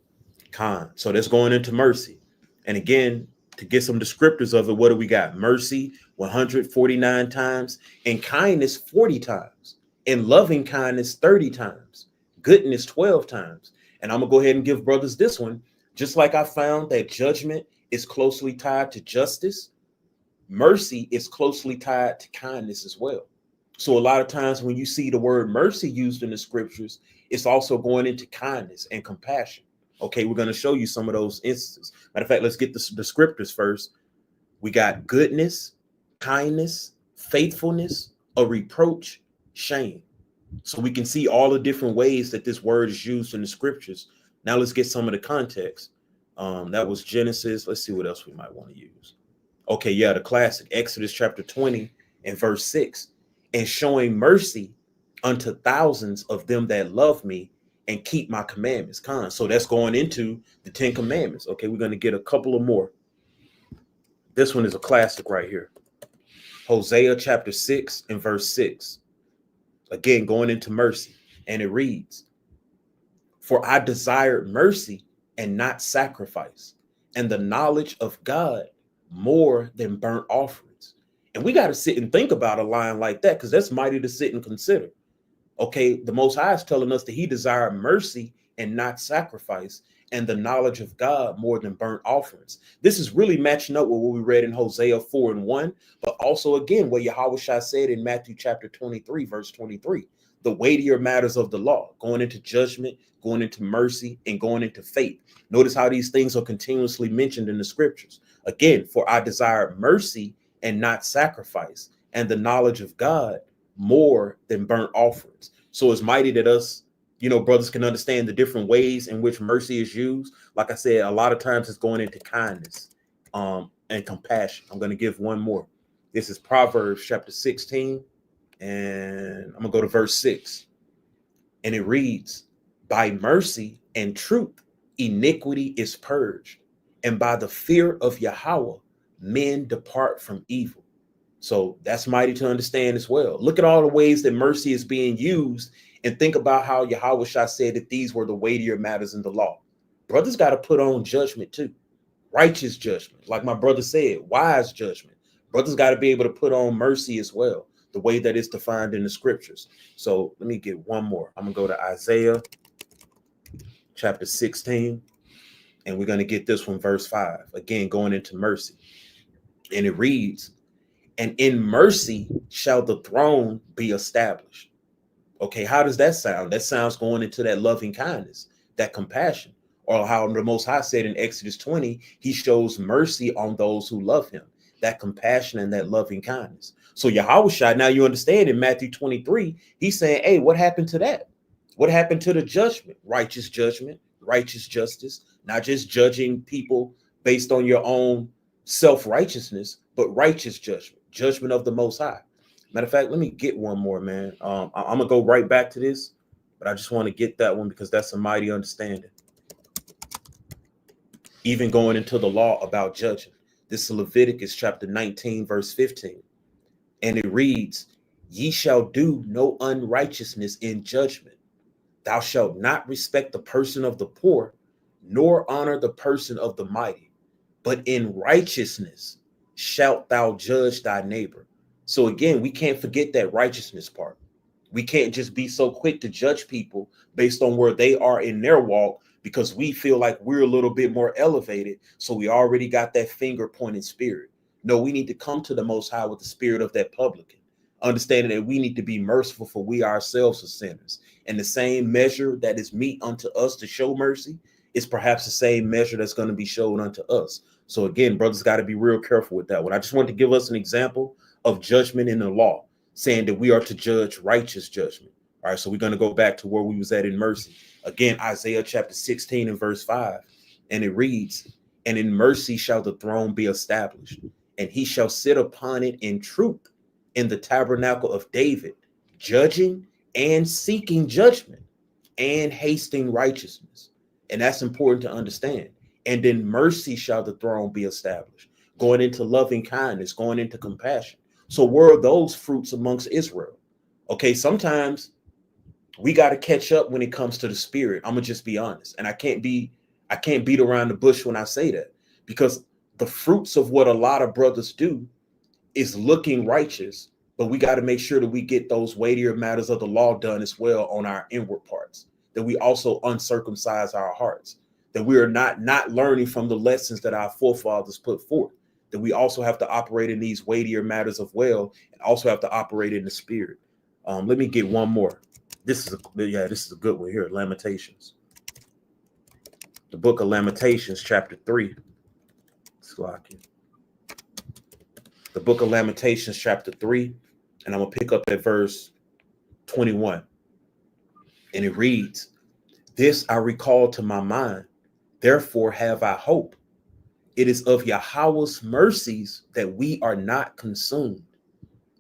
A: Khan. So that's going into mercy. And again, to get some descriptors of it, what do we got? Mercy 149 times and kindness 40 times. and loving kindness 30 times, goodness 12 times. And I'm gonna go ahead and give brothers this one. Just like I found that judgment is closely tied to justice, mercy is closely tied to kindness as well. So a lot of times when you see the word mercy used in the scriptures, it's also going into kindness and compassion. Okay, we're going to show you some of those instances. Matter of fact, let's get the descriptors first. We got goodness, kindness, faithfulness, a reproach, shame. So we can see all the different ways that this word is used in the scriptures. Now let's get some of the context. That was Genesis. Let's see what else we might want to use. Okay, yeah, the classic Exodus chapter 20 and verse 6. And showing mercy unto thousands of them that love me and keep my commandments. So that's going into the 10 commandments. Okay, we're going to get a couple of more. This one is a classic right here. Hosea chapter 6 and verse 6. Again, going into mercy. And it reads, for I desired mercy and not sacrifice, and the knowledge of God more than burnt offerings. And we got to sit and think about a line like that, because that's mighty to sit and consider. Okay, the Most High is telling us that he desired mercy and not sacrifice, and the knowledge of God more than burnt offerings. This is really matching up with what we read in Hosea 4 and 1, but also again what Yahawah said in Matthew chapter 23, verse 23, the weightier matters of the law, going into judgment, going into mercy, and going into faith. Notice how these things are continuously mentioned in the scriptures. Again, for I desire mercy and not sacrifice, and the knowledge of God more than burnt offerings. So it's mighty that us, brothers can understand the different ways in which mercy is used. Like I said, a lot of times it's going into kindness and compassion. I'm going to give one more. This is Proverbs chapter 16, and I'm going to go to verse 6. And it reads, by mercy and truth, iniquity is purged, and by the fear of Yahawah, men depart from evil. So that's mighty to understand as well. Look at all the ways that mercy is being used, and think about how Yahawah said that these were the weightier matters in the law. Brothers got to put on judgment too. Righteous judgment. Like my brother said, wise judgment. Brothers got to be able to put on mercy as well, the way that it's defined in the scriptures. So let me get one more. I'm going to go to Isaiah chapter 16, and we're going to get this one, verse 5. Again, going into mercy. And it reads, and in mercy shall the throne be established. Okay, how does that sound? That sounds going into that loving kindness, that compassion, or how the Most High said in Exodus 20, he shows mercy on those who love him, that compassion and that loving kindness. So Yahawah, now you understand in Matthew 23, he's saying, hey, what happened to that? What happened to the judgment? Righteous judgment, righteous justice, not just judging people based on your own self-righteousness, but righteous judgment of the Most High. Matter of fact, let me get one more, man. I'm going to go right back to this, but I just want to get that one because that's a mighty understanding. Even going into the law about judging. This is Leviticus chapter 19, verse 15. And it reads, ye shall do no unrighteousness in judgment. Thou shalt not respect the person of the poor, nor honor the person of the mighty, but in righteousness shalt thou judge thy neighbor. So again, we can't forget that righteousness part. We can't just be so quick to judge people based on where they are in their walk because we feel like we're a little bit more elevated. So we already got that finger pointing spirit. No, we need to come to the Most High with the spirit of that publican, understanding that we need to be merciful, for we ourselves are sinners. And the same measure that is meet unto us to show mercy is perhaps the same measure that's going to be shown unto us. So again, brothers got to be real careful with that one. I just wanted to give us an example of judgment in the law, saying that we are to judge righteous judgment. All right, so we're going to go back to where we was at in mercy. Again, Isaiah chapter 16 and verse 5. And it reads, and in mercy shall the throne be established, and he shall sit upon it in truth in the tabernacle of David, judging and seeking judgment and hasting righteousness. And that's important to understand. And in mercy shall the throne be established, going into loving kindness, going into compassion. So where are those fruits amongst Israel? Okay, sometimes we got to catch up when it comes to the spirit. I'm gonna just be honest, and I can't beat around the bush when I say that, because the fruits of what a lot of brothers do is looking righteous, but we got to make sure that we get those weightier matters of the law done as well on our inward parts, that we also uncircumcise our hearts, that we are not learning from the lessons that our forefathers put forth, that we also have to operate in these weightier matters of well, and also have to operate in the spirit. Let me get one more. This is a good one here. Lamentations. The book of Lamentations, chapter 3. The book of Lamentations, chapter 3, and I'm going to pick up at verse 21. And it reads, "This I recall to my mind, therefore have I hope. It is of Yahawah's mercies that we are not consumed,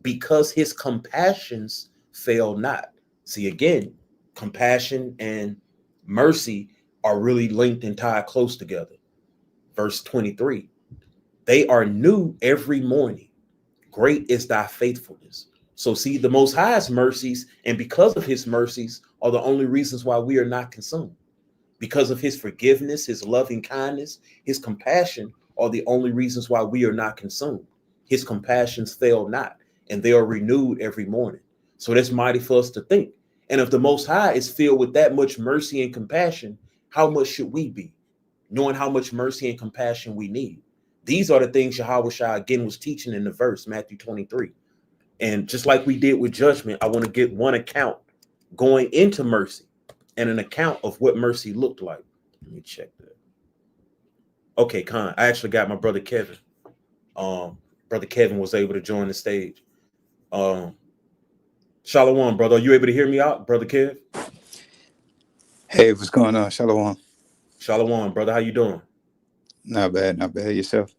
A: because his compassions fail not." See, again, compassion and mercy are really linked and tied close together. Verse 23, "They are new every morning. Great is thy faithfulness." So see, the Most High's mercies, and because of his mercies, are the only reasons why we are not consumed. Because of his forgiveness, his loving kindness, his compassion are the only reasons why we are not consumed. His compassions fail not, and they are renewed every morning. So that's mighty for us to think. And if the Most High is filled with that much mercy and compassion, how much should we be, knowing how much mercy and compassion we need? These are the things Yahawah again was teaching in the verse, Matthew 23. And just like we did with judgment, I want to get one account going into mercy and an account of what mercy looked like. Let me check that. Okay, Khan, I actually got my brother Kevin. Brother Kevin was able to join the stage. Shalom, brother. Are you able to hear me out, brother Kev?
C: Hey, what's going on? Shalom.
A: Shalom, brother. How you doing?
C: Not bad, not bad. Yourself?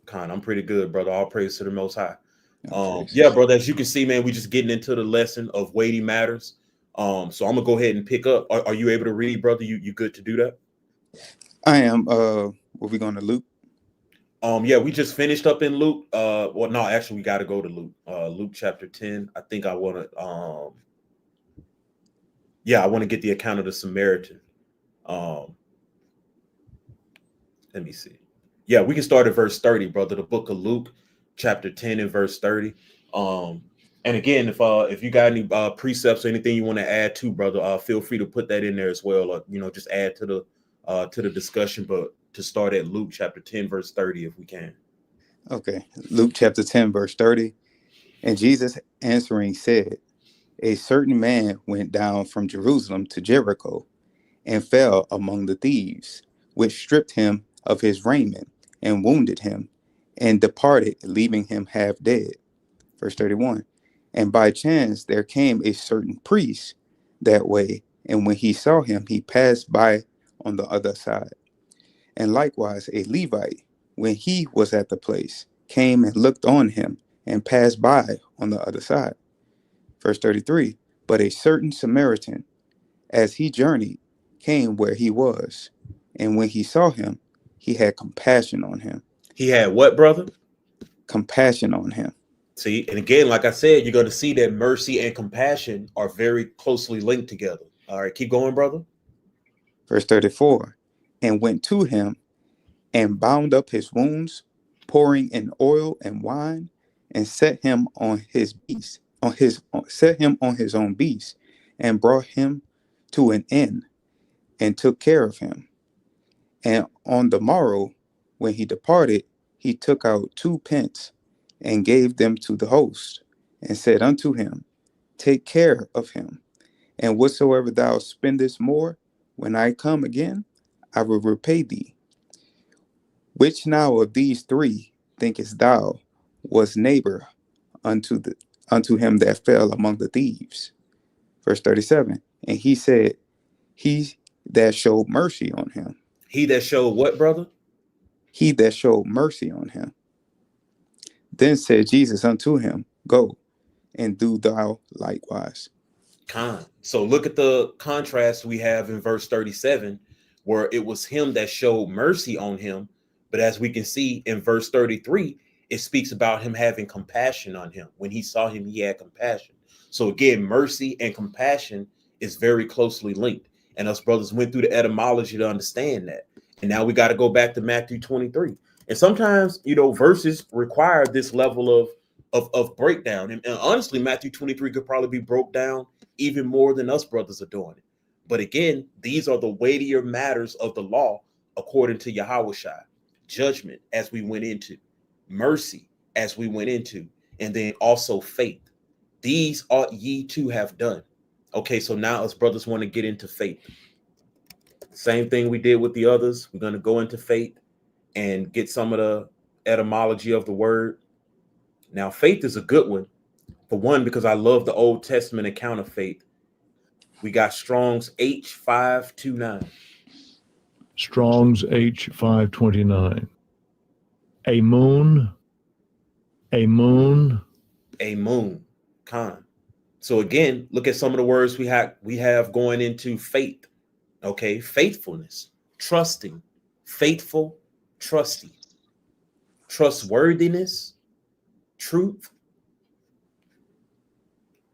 A: Khan, I'm pretty good, brother. All praise to the Most High.
C: No,
A: Yeah, brother. As you can see, man, we just getting into the lesson of weighty matters. So I'm gonna go ahead and pick up. Are you able to read, brother? You good to do that?
C: I am. Were we going to Luke?
A: Yeah, we just finished up in Luke. Well, no, actually, we got to go to Luke. Luke chapter 10. I think I want to. Yeah, I want to get the account of the Samaritan. Let me see. Yeah, we can start at verse 30, brother. The book of Luke, chapter 10 and verse 30. And again, if you got any precepts or anything you want to add to, brother, feel free to put that in there as well. Or, just add to the discussion. But to start at Luke chapter 10, verse 30, if we can.
C: Okay. Luke chapter 10, verse 30. "And Jesus answering said, A certain man went down from Jerusalem to Jericho and fell among the thieves, which stripped him of his raiment and wounded him and departed, leaving him half dead." Verse 31. "And by chance there came a certain priest that way, and when he saw him, he passed by on the other side. And likewise a Levite, when he was at the place, came and looked on him and passed by on the other side." Verse 33. "But a certain Samaritan, as he journeyed, came where he was, and when he saw him, he had compassion on him."
A: He had what, brother?
C: Compassion on him.
A: See, and again, like I said, you're going to see that mercy and compassion are very closely linked together. All right, keep going, brother.
C: Verse 34. "And went to him and bound up his wounds, pouring in oil and wine, and set him on his beast, set him on his own beast, and brought him to an inn, and took care of him. And on the morrow, when he departed, he took out 2 pence, and gave them to the host, and said unto him, Take care of him, and whatsoever thou spendest more, when I come again, I will repay thee. Which now of these three thinkest thou was neighbor unto him that fell among the thieves?" Verse 37. "And he said, He that showed mercy on him."
A: He that showed what, brother?
C: He that showed mercy on him. Then said Jesus unto him, Go, and do thou likewise.
A: So look at the contrast we have in verse 37, where it was him that showed mercy on him. But as we can see in verse 33, it speaks about him having compassion on him. When he saw him, he had compassion. So again, mercy and compassion is very closely linked. And us brothers went through the etymology to understand that. And now we got to go back to Matthew 23. And sometimes, verses require this level of of breakdown. And honestly, Matthew 23 could probably be broke down even more than us brothers are doing it. But again, these are the weightier matters of the law according to Yahawah. Judgment, as we went into, mercy, as we went into, and then also faith. These ought ye to have done. Okay, so now us brothers want to get into faith. Same thing we did with the others. We're going to go into faith and get some of the etymology of the word. Now, faith is a good one. For one, because I love the Old Testament account of faith. We got Strong's H529.
B: Strong's H529. A moon.
A: Khan. So again, look at some of the words we have going into faith. Okay, faithfulness, trusting, faithful, trusty, trustworthiness, truth.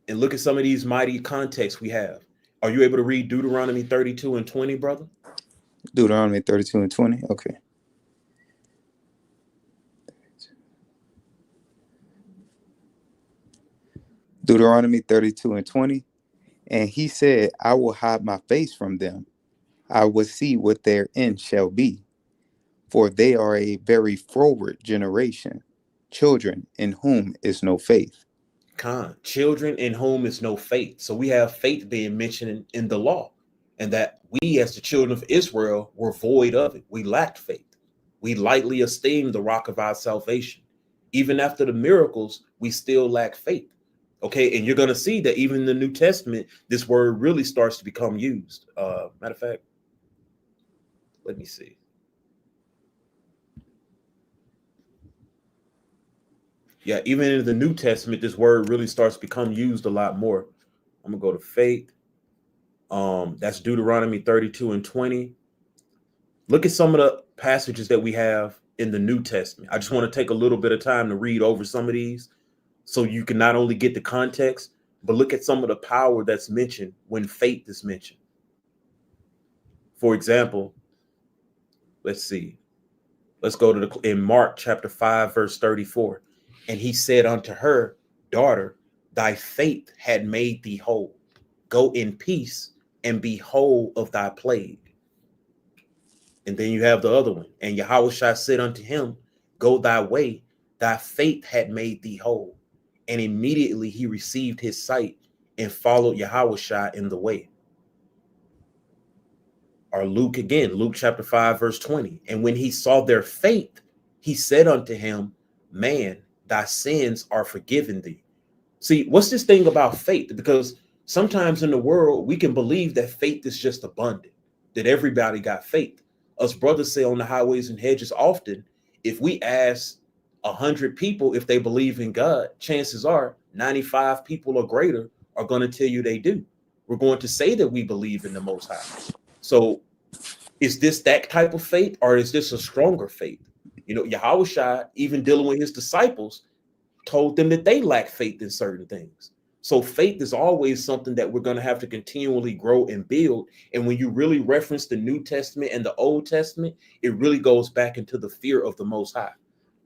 A: And look at some of these mighty contexts we have. Are you able to read Deuteronomy 32 and 20, brother?
C: Deuteronomy 32 and 20. Okay. Deuteronomy 32 and 20. And he said, I will hide my face from them. I will see what their end shall be. For they are a very froward generation, children in whom is no faith.
A: Children in whom is no faith. So we have faith being mentioned in the law, and that we as the children of Israel were void of it. We lacked faith. We lightly esteemed the rock of our salvation. Even after the miracles, we still lack faith. Okay, and you're going to see that even in the New Testament, this word really starts to become used. Matter of fact, let me see. Yeah, even in the New Testament, this word really starts to become used a lot more. I'm going to go to faith. That's Deuteronomy 32 and 20. Look at some of the passages that we have in the New Testament. I just want to take a little bit of time to read over some of these so you can not only get the context, but look at some of the power that's mentioned when faith is mentioned. For example, let's see. Let's go to in Mark chapter 5, verse 34. And he said unto her, daughter, thy faith had made thee whole. Go in peace and be whole of thy plague. And then you have the other one. And Yahawah said unto him, go thy way, thy faith had made thee whole. And immediately he received his sight and followed Yahawah in the way. Or Luke again, Luke chapter 5, verse 20. And when he saw their faith, he said unto him, man, thy sins are forgiven thee. See, what's this thing about faith? Because sometimes in the world, we can believe that faith is just abundant, that everybody got faith. Us brothers say on the highways and hedges often, if we ask 100 people if they believe in God, chances are 95 people or greater are going to tell you they do. We're going to say that we believe in the Most High. So is this that type of faith, or is this a stronger faith? You know, Yahawah, even dealing with his disciples, told them that they lack faith in certain things. So faith is always something that we're going to have to continually grow and build. And when you really reference the New Testament and the Old Testament, it really goes back into the fear of the Most High.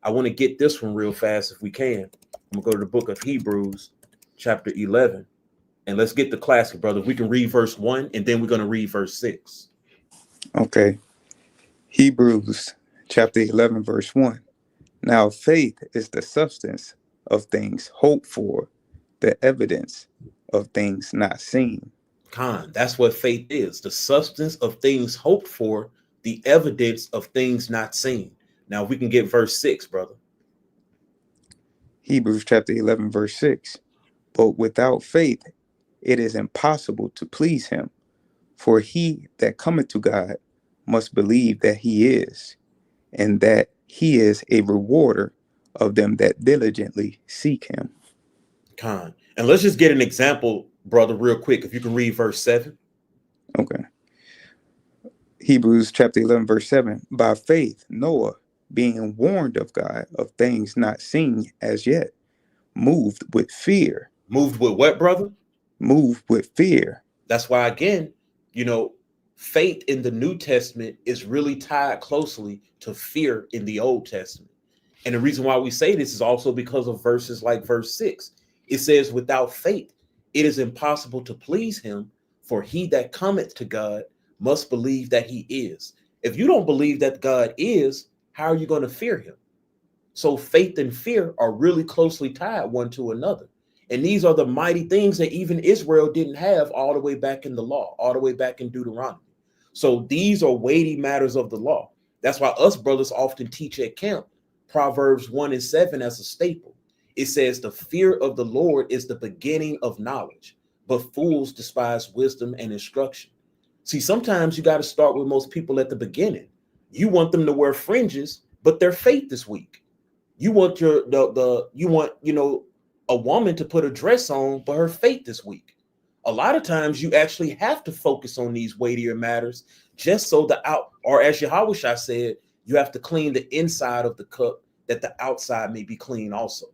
A: I want to get this one real fast if we can. I'm going to go to the book of Hebrews, chapter 11. And let's get the classic, brother. We can read verse 1, and then we're going to read verse 6.
C: Okay. Hebrews chapter 11, verse 1. Now faith is the substance of things hoped for, the evidence of things not seen.
A: That's what faith is, the substance of things hoped for, the evidence of things not seen. Now we can get verse 6, brother.
C: Hebrews chapter 11, verse 6. But without faith, it is impossible to please him. For he that cometh to God must believe that he is, and that he is a rewarder of them that diligently seek him.
A: And let's just get an example, brother, real quick. If you can read verse 7.
C: Okay. Hebrews chapter 11, verse 7. By faith, Noah, being warned of God of things not seen as yet, moved with fear.
A: Moved with what, brother?
C: Moved with fear.
A: That's why, again, you know, faith in the New Testament is really tied closely to fear in the Old Testament. And the reason why we say this is also because of verses like verse 6. It says, without faith, it is impossible to please him, for he that cometh to God must believe that he is. If you don't believe that God is, how are you going to fear him? So faith and fear are really closely tied one to another. And these are the mighty things that even Israel didn't have all the way back in the law, all the way back in Deuteronomy. So these are weighty matters of the law. That's why us brothers often teach at camp Proverbs 1:7 as a staple. It says, the fear of the Lord is the beginning of knowledge, but fools despise wisdom and instruction. See, sometimes you got to start with most people at the beginning. You want them to wear fringes, but their faith is weak. You want a woman to put a dress on, but her faith is weak. A lot of times you actually have to focus on these weightier matters just so or as Yahawah said, you have to clean the inside of the cup that the outside may be clean also.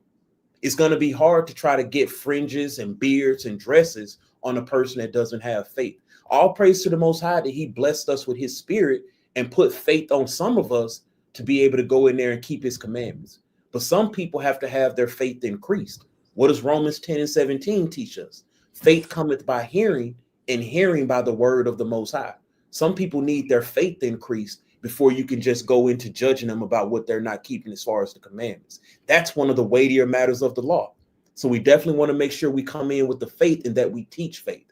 A: It's going to be hard to try to get fringes and beards and dresses on a person that doesn't have faith. All praise to the Most High that he blessed us with his spirit and put faith on some of us to be able to go in there and keep his commandments. But some people have to have their faith increased. What does Romans 10:17 teach us? Faith cometh by hearing, and hearing by the word of the Most High. Some people need their faith increased before you can just go into judging them about what they're not keeping as far as the commandments. That's one of the weightier matters of the law. So we definitely want to make sure we come in with the faith and that we teach faith.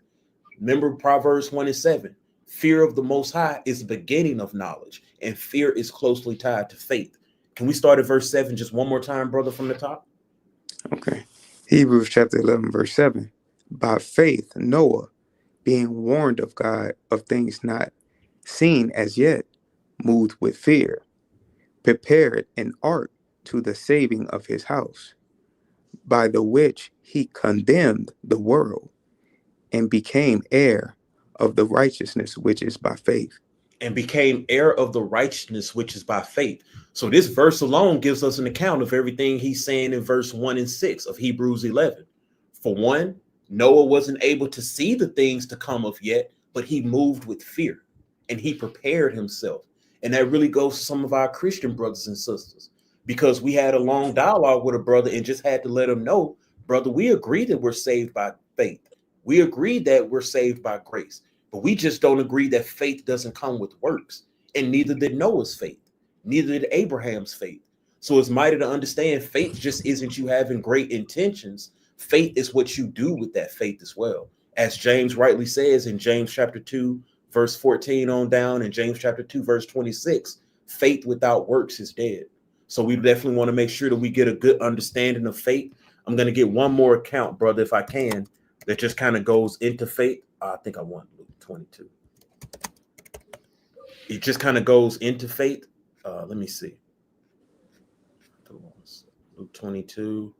A: Remember Proverbs 1:7. Fear of the Most High is the beginning of knowledge, and fear is closely tied to faith. Can we start at verse 7 just one more time, brother, from the top?
C: Okay. Hebrews chapter 11, verse 7. By faith, Noah, being warned of God of things not seen as yet, moved with fear, prepared an ark to the saving of his house, by the which he condemned the world, and became heir of the righteousness which is by faith.
A: And became heir of the righteousness which is by faith. So this verse alone gives us an account of everything he's saying in verse 1 and 6 of Hebrews 11. For one, Noah wasn't able to see the things to come of yet, but he moved with fear and he prepared himself. And that really goes to some of our Christian brothers and sisters, because we had a long dialogue with a brother and just had to let him know, brother, we agree that we're saved by faith. We agree that we're saved by grace. But we just don't agree that faith doesn't come with works. And neither did Noah's faith. Neither did Abraham's faith. So it's mighty to understand faith just isn't you having great intentions. Faith is what you do with that faith as well. As James rightly says in James chapter 2, verse 14 on down, and James chapter 2, verse 26, faith without works is dead. So we definitely want to make sure that we get a good understanding of faith. I'm going to get one more account, brother, if I can, that just kind of goes into faith. I think I want Luke 22. It just kind of goes into faith. Let me see. Luke 22.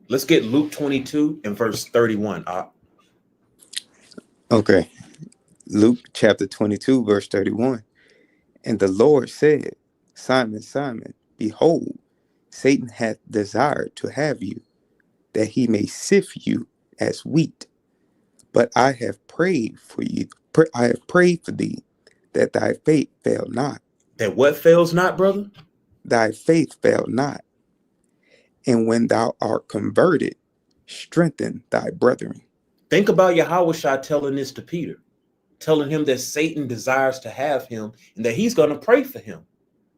A: Let's get Luke 22 and verse 31.
C: Okay. Luke chapter 22, verse 31. And the Lord said, Simon, Simon, behold, Satan hath desired to have you, that he may sift you as wheat. But I have prayed for you. I have prayed for thee, that thy faith fail not.
A: That what fails not, brother?
C: Thy faith fail not. And when thou art converted, strengthen thy brethren.
A: Think about Yahawah telling this to Peter, telling him that Satan desires to have him and that he's going to pray for him,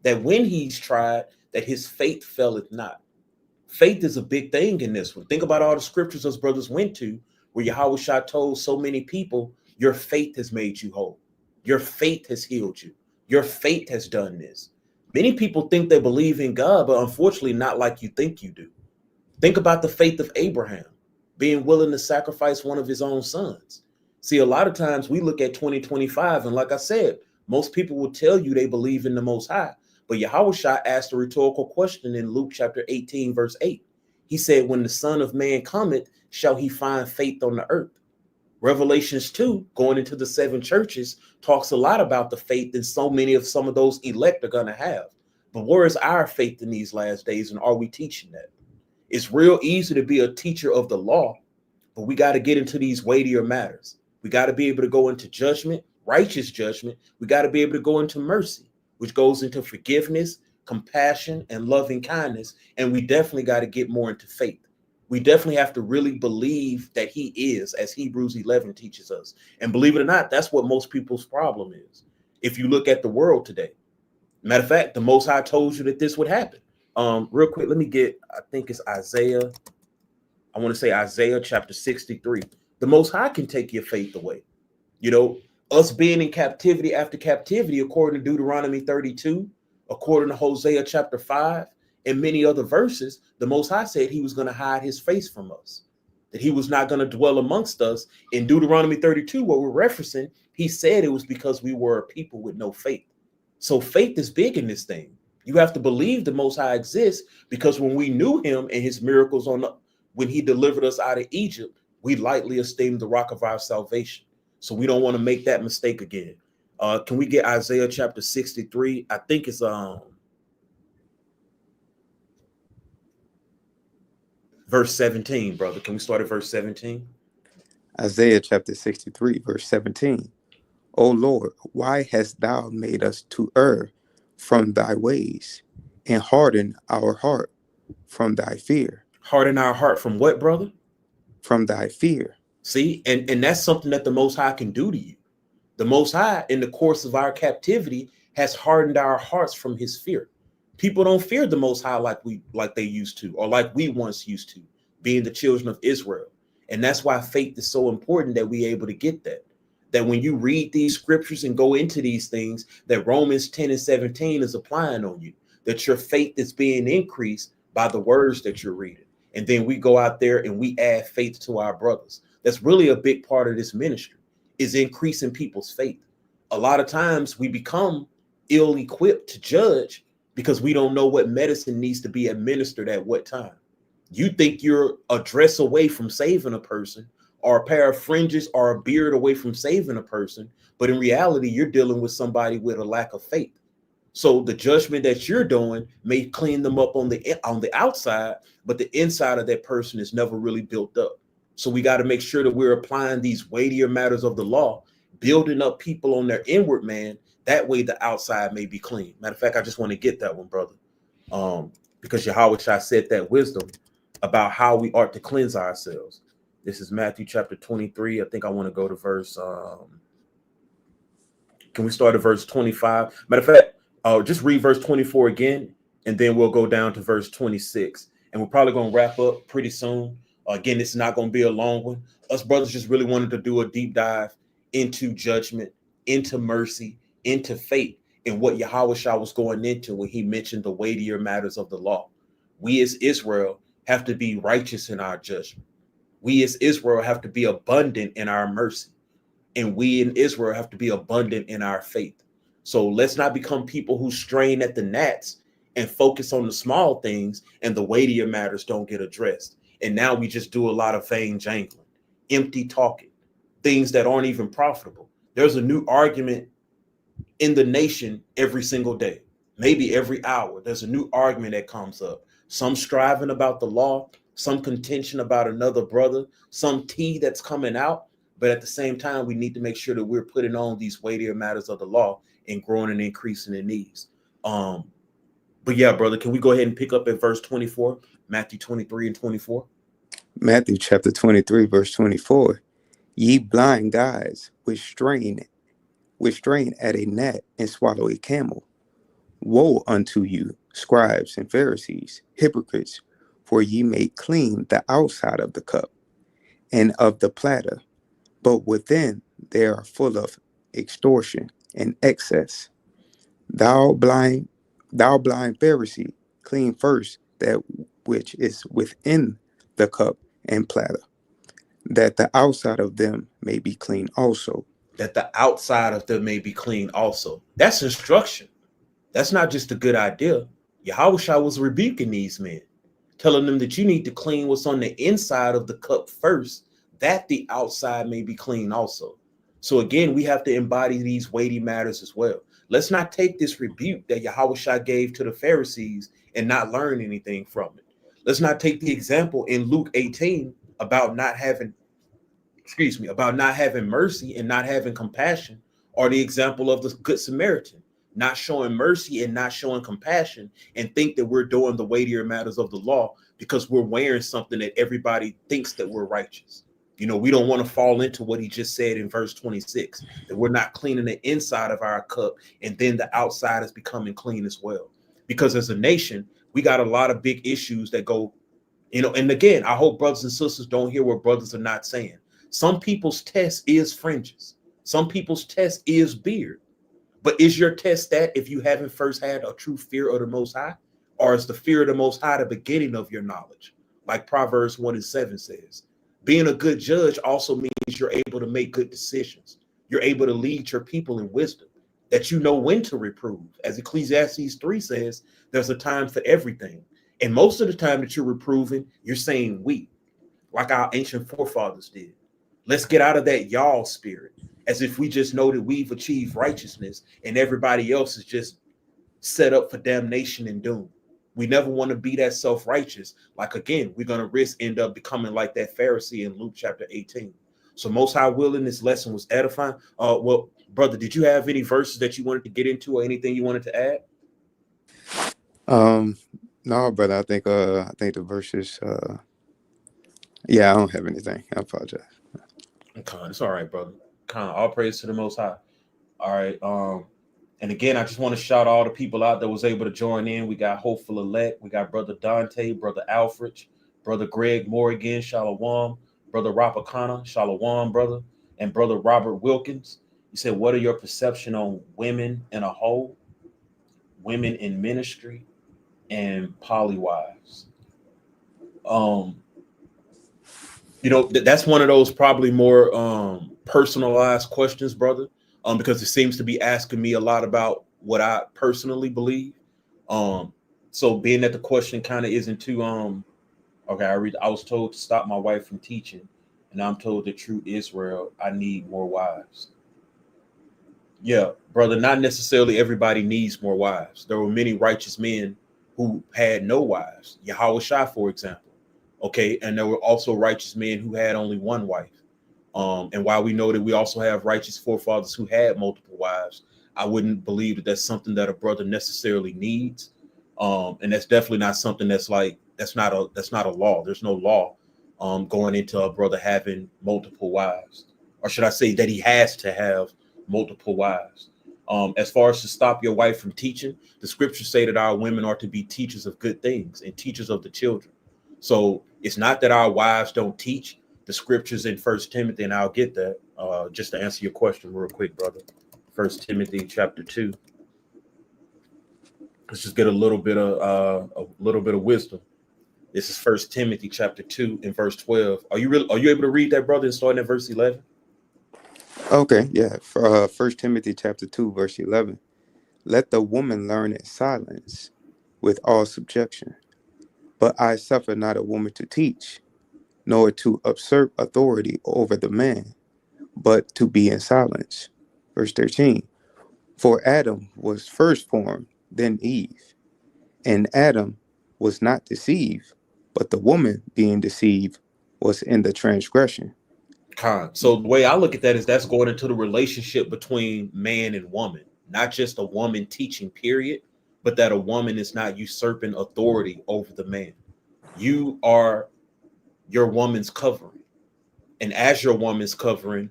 A: that when he's tried, that his faith faileth not. Faith is a big thing in this one. Think about all the scriptures those brothers went to where Yahawah told so many people, your faith has made you whole. Your faith has healed you. Your faith has done this. Many people think they believe in God, but unfortunately not like you think you do. Think about the faith of Abraham, being willing to sacrifice one of his own sons. See, a lot of times we look at 2025, and like I said, most people will tell you they believe in the Most High. But Yahawah asked a rhetorical question in Luke chapter 18, verse 8. He said, when the Son of Man cometh, shall he find faith on the earth? Revelations 2, going into the 7 churches, talks a lot about the faith that some of those elect are going to have. But where is our faith in these last days, and are we teaching that? It's real easy to be a teacher of the law, but we got to get into these weightier matters. We got to be able to go into judgment, righteous judgment. We got to be able to go into mercy, which goes into forgiveness, compassion, and loving kindness. And we definitely got to get more into faith. We definitely have to really believe that he is, as Hebrews 11 teaches us. And believe it or not, that's what most people's problem is. If you look at the world today, matter of fact, the Most High told you that this would happen. Real quick, let me get, I think it's Isaiah. I want to say Isaiah chapter 63. The Most High can take your faith away. You know, us being in captivity after captivity, according to Deuteronomy 32, according to Hosea chapter 5, and many other verses, the Most High said he was going to hide his face from us, that he was not going to dwell amongst us. In Deuteronomy 32, what we're referencing, he said it was because we were a people with no faith. So faith is big in this thing. You have to believe the Most High exists, because when we knew him and his miracles when he delivered us out of Egypt, we lightly esteemed the rock of our salvation. So we don't want to make that mistake again. Can we get Isaiah chapter 63? I think it's verse 17, brother. Can we start at verse 17?
C: Isaiah chapter 63, verse 17. O Lord, why hast thou made us to err from thy ways, and harden our heart from thy fear?
A: Harden our heart from what, brother?
C: From thy fear.
A: See, and that's something that the Most High can do to you. The Most High, in the course of our captivity, has hardened our hearts from his fear. People don't fear the Most High like they used to, or like we once used to, being the children of Israel. And that's why faith is so important, that we able to get that. That when you read these scriptures and go into these things, that Romans 10 and 17 is applying on you, that your faith is being increased by the words that you're reading. And then we go out there and we add faith to our brothers. That's really a big part of this ministry, is increasing people's faith. A lot of times we become ill-equipped to judge because we don't know what medicine needs to be administered at what time. You think you're a dress away from saving a person, or a pair of fringes or a beard away from saving a person, but in reality, you're dealing with somebody with a lack of faith. So the judgment that you're doing may clean them up on the outside, but the inside of that person is never really built up. So we got to make sure that we're applying these weightier matters of the law, building up people on their inward man. That way the outside may be clean. Matter of fact, I just want to get that one, brother. Because Yahawah said that wisdom about how we ought to cleanse ourselves. This is Matthew chapter 23. I think I want to go to verse. Can we start at verse 25? Matter of fact, just read verse 24 again, and then we'll go down to verse 26. And we're probably going to wrap up pretty soon. Again, this is not going to be a long one. Us brothers just really wanted to do a deep dive into judgment, into mercy, into faith, and what Yahawah was going into when he mentioned the weightier matters of the law. We as Israel have to be righteous in our judgment. We as Israel have to be abundant in our mercy. And we in Israel have to be abundant in our faith. So let's not become people who strain at the gnats and focus on the small things, and the weightier matters don't get addressed. And now we just do a lot of vain jangling, empty talking, things that aren't even profitable. There's a new argument in the nation every single day, maybe every hour. There's a new argument that comes up. Some striving about the law, some contention about another brother, some tea that's coming out. But at the same time, we need to make sure that we're putting on these weightier matters of the law and growing and increasing in these. But yeah, brother, can we go ahead and pick up at verse 24, Matthew 23 and 24?
C: Matthew chapter 23, verse 24. Ye blind guides, which strain at a gnat and swallow a camel. Woe unto you, scribes and Pharisees, hypocrites, for ye make clean the outside of the cup and of the platter, but within they are full of extortion and excess. Thou blind Pharisee, clean first that which is within the cup and platter, that the outside of them may be clean also.
A: That the outside of them may be clean also. That's instruction. That's not just a good idea. Yahawah was rebuking these men, telling them that you need to clean what's on the inside of the cup first, that the outside may be clean also. So again, we have to embody these weighty matters as well. Let's not take this rebuke that Yahawah gave to the Pharisees and not learn anything from it. Let's not take the example in Luke 18 about not having about not having mercy and not having compassion are the example of the Good Samaritan, not showing mercy and not showing compassion, and think that we're doing the weightier matters of the law because we're wearing something that everybody thinks that we're righteous. You know, we don't want to fall into what he just said in verse 26, that we're not cleaning the inside of our cup and then the outside is becoming clean as well. Because as a nation, we got a lot of big issues that go, you know, and again, I hope brothers and sisters don't hear what brothers are not saying. Some people's test is fringes. Some people's test is beard. But is your test that if you haven't first had a true fear of the Most High? Or is the fear of the Most High the beginning of your knowledge? Like Proverbs 1:7 says. Being a good judge also means you're able to make good decisions. You're able to lead your people in wisdom, that you know when to reprove. As Ecclesiastes 3 says, there's a time for everything. And most of the time that you're reproving, you're saying we, like our ancient forefathers did. Let's get out of that y'all spirit, as if we just know that we've achieved righteousness and everybody else is just set up for damnation and doom. We never want to be that self-righteous. Like, again, we're going to risk end up becoming like that Pharisee in Luke chapter 18. So Most High willing, this lesson was edifying. Well, brother, did you have any verses that you wanted to get into or anything you wanted to add?
C: No, brother, I think the verses, yeah, I don't have anything. I apologize.
A: Okay, it's all right, brother. All praise to the Most High. All right. And again, I just want to shout all the people out that was able to join in. We got Hopeful Elect. We got Brother Dante, Brother Alfred, Brother Greg Morgan, Shalom, Brother Rapakana, Shalom, brother, and Brother Robert Wilkins. He said, what are your perception on women in a whole, women in ministry, and polywives? You know, that's one of those probably more personalized questions, brother. Because it seems to be asking me a lot about what I personally believe. So being that the question kind of isn't too okay, I was told to stop my wife from teaching, and I'm told that true Israel, I need more wives. Yeah, brother, not necessarily everybody needs more wives. There were many righteous men who had no wives. Yahweh Shai, for example. Okay, and there were also righteous men who had only one wife. And while we know that we also have righteous forefathers who had multiple wives, I wouldn't believe that that's something that a brother necessarily needs. And that's definitely not something that's not a law. There's no law going into a brother having multiple wives, or should I say that he has to have multiple wives. As far as to stop your wife from teaching, the scriptures say that our women are to be teachers of good things and teachers of the children. So it's not that our wives don't teach. The scriptures in First Timothy, and I'll get that just to answer your question real quick, brother. First Timothy chapter 2. Let's just get a little bit of wisdom. This is First Timothy chapter 2 and verse 12. Are you able to read that, brother, and starting at verse 11?
C: Okay, yeah. First Timothy chapter 2, verse 11. Let the woman learn in silence with all subjection. But I suffer not a woman to teach, nor to usurp authority over the man, but to be in silence. Verse 13. For Adam was first formed, then Eve. And Adam was not deceived, but the woman being deceived was in the transgression.
A: So the way I look at that is that's going into the relationship between man and woman, not just a woman teaching, period, but that a woman is not usurping authority over the man. You are your woman's covering. And as your woman's covering,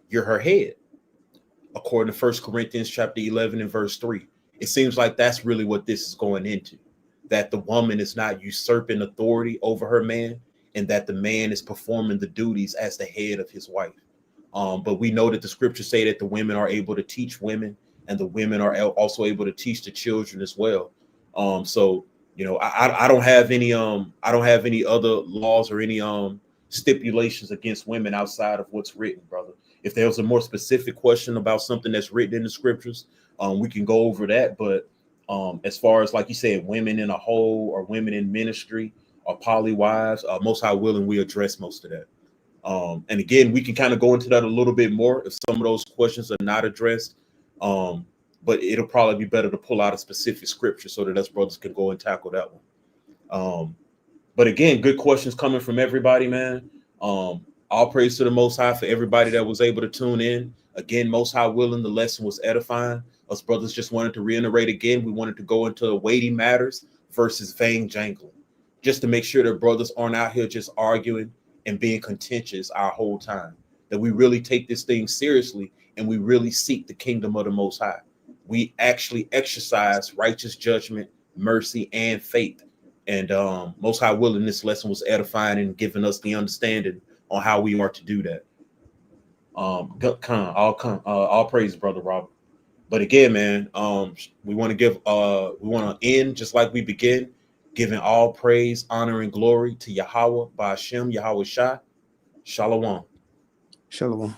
A: you're her head. According to 1 Corinthians chapter 11 and verse 3. It seems like that's really what this is going into, that the woman is not usurping authority over her man, and that the man is performing the duties as the head of his wife. But we know that the scriptures say that the women are able to teach women, and the women are also able to teach the children as well. So you know, I don't have any other laws or any stipulations against women outside of what's written, brother. If there's a more specific question about something that's written in the scriptures, we can go over that. But as far as, like you said, women in a whole or women in ministry or polywives, Most High willing, we address most of that. And again, we can kind of go into that a little bit more if some of those questions are not addressed. But it'll probably be better to pull out a specific scripture so that us brothers can go and tackle that one. But again, good questions coming from everybody, man. All praise to the Most High for everybody that was able to tune in. Again, Most High willing, the lesson was edifying. Us brothers just wanted to reiterate again. We wanted to go into weighty matters versus vain jangling, just to make sure that brothers aren't out here just arguing and being contentious our whole time. That we really take this thing seriously and we really seek the kingdom of the Most High. We actually exercise righteous judgment, mercy, and faith. And Most High willing, this lesson was edifying and giving us the understanding on how we are to do that. All praise, brother Robert. But again, man, we want to end just like we begin, giving all praise, honor, and glory to Yahawah by Hashem, Yahawah Shah. Shalom.
C: Shalom.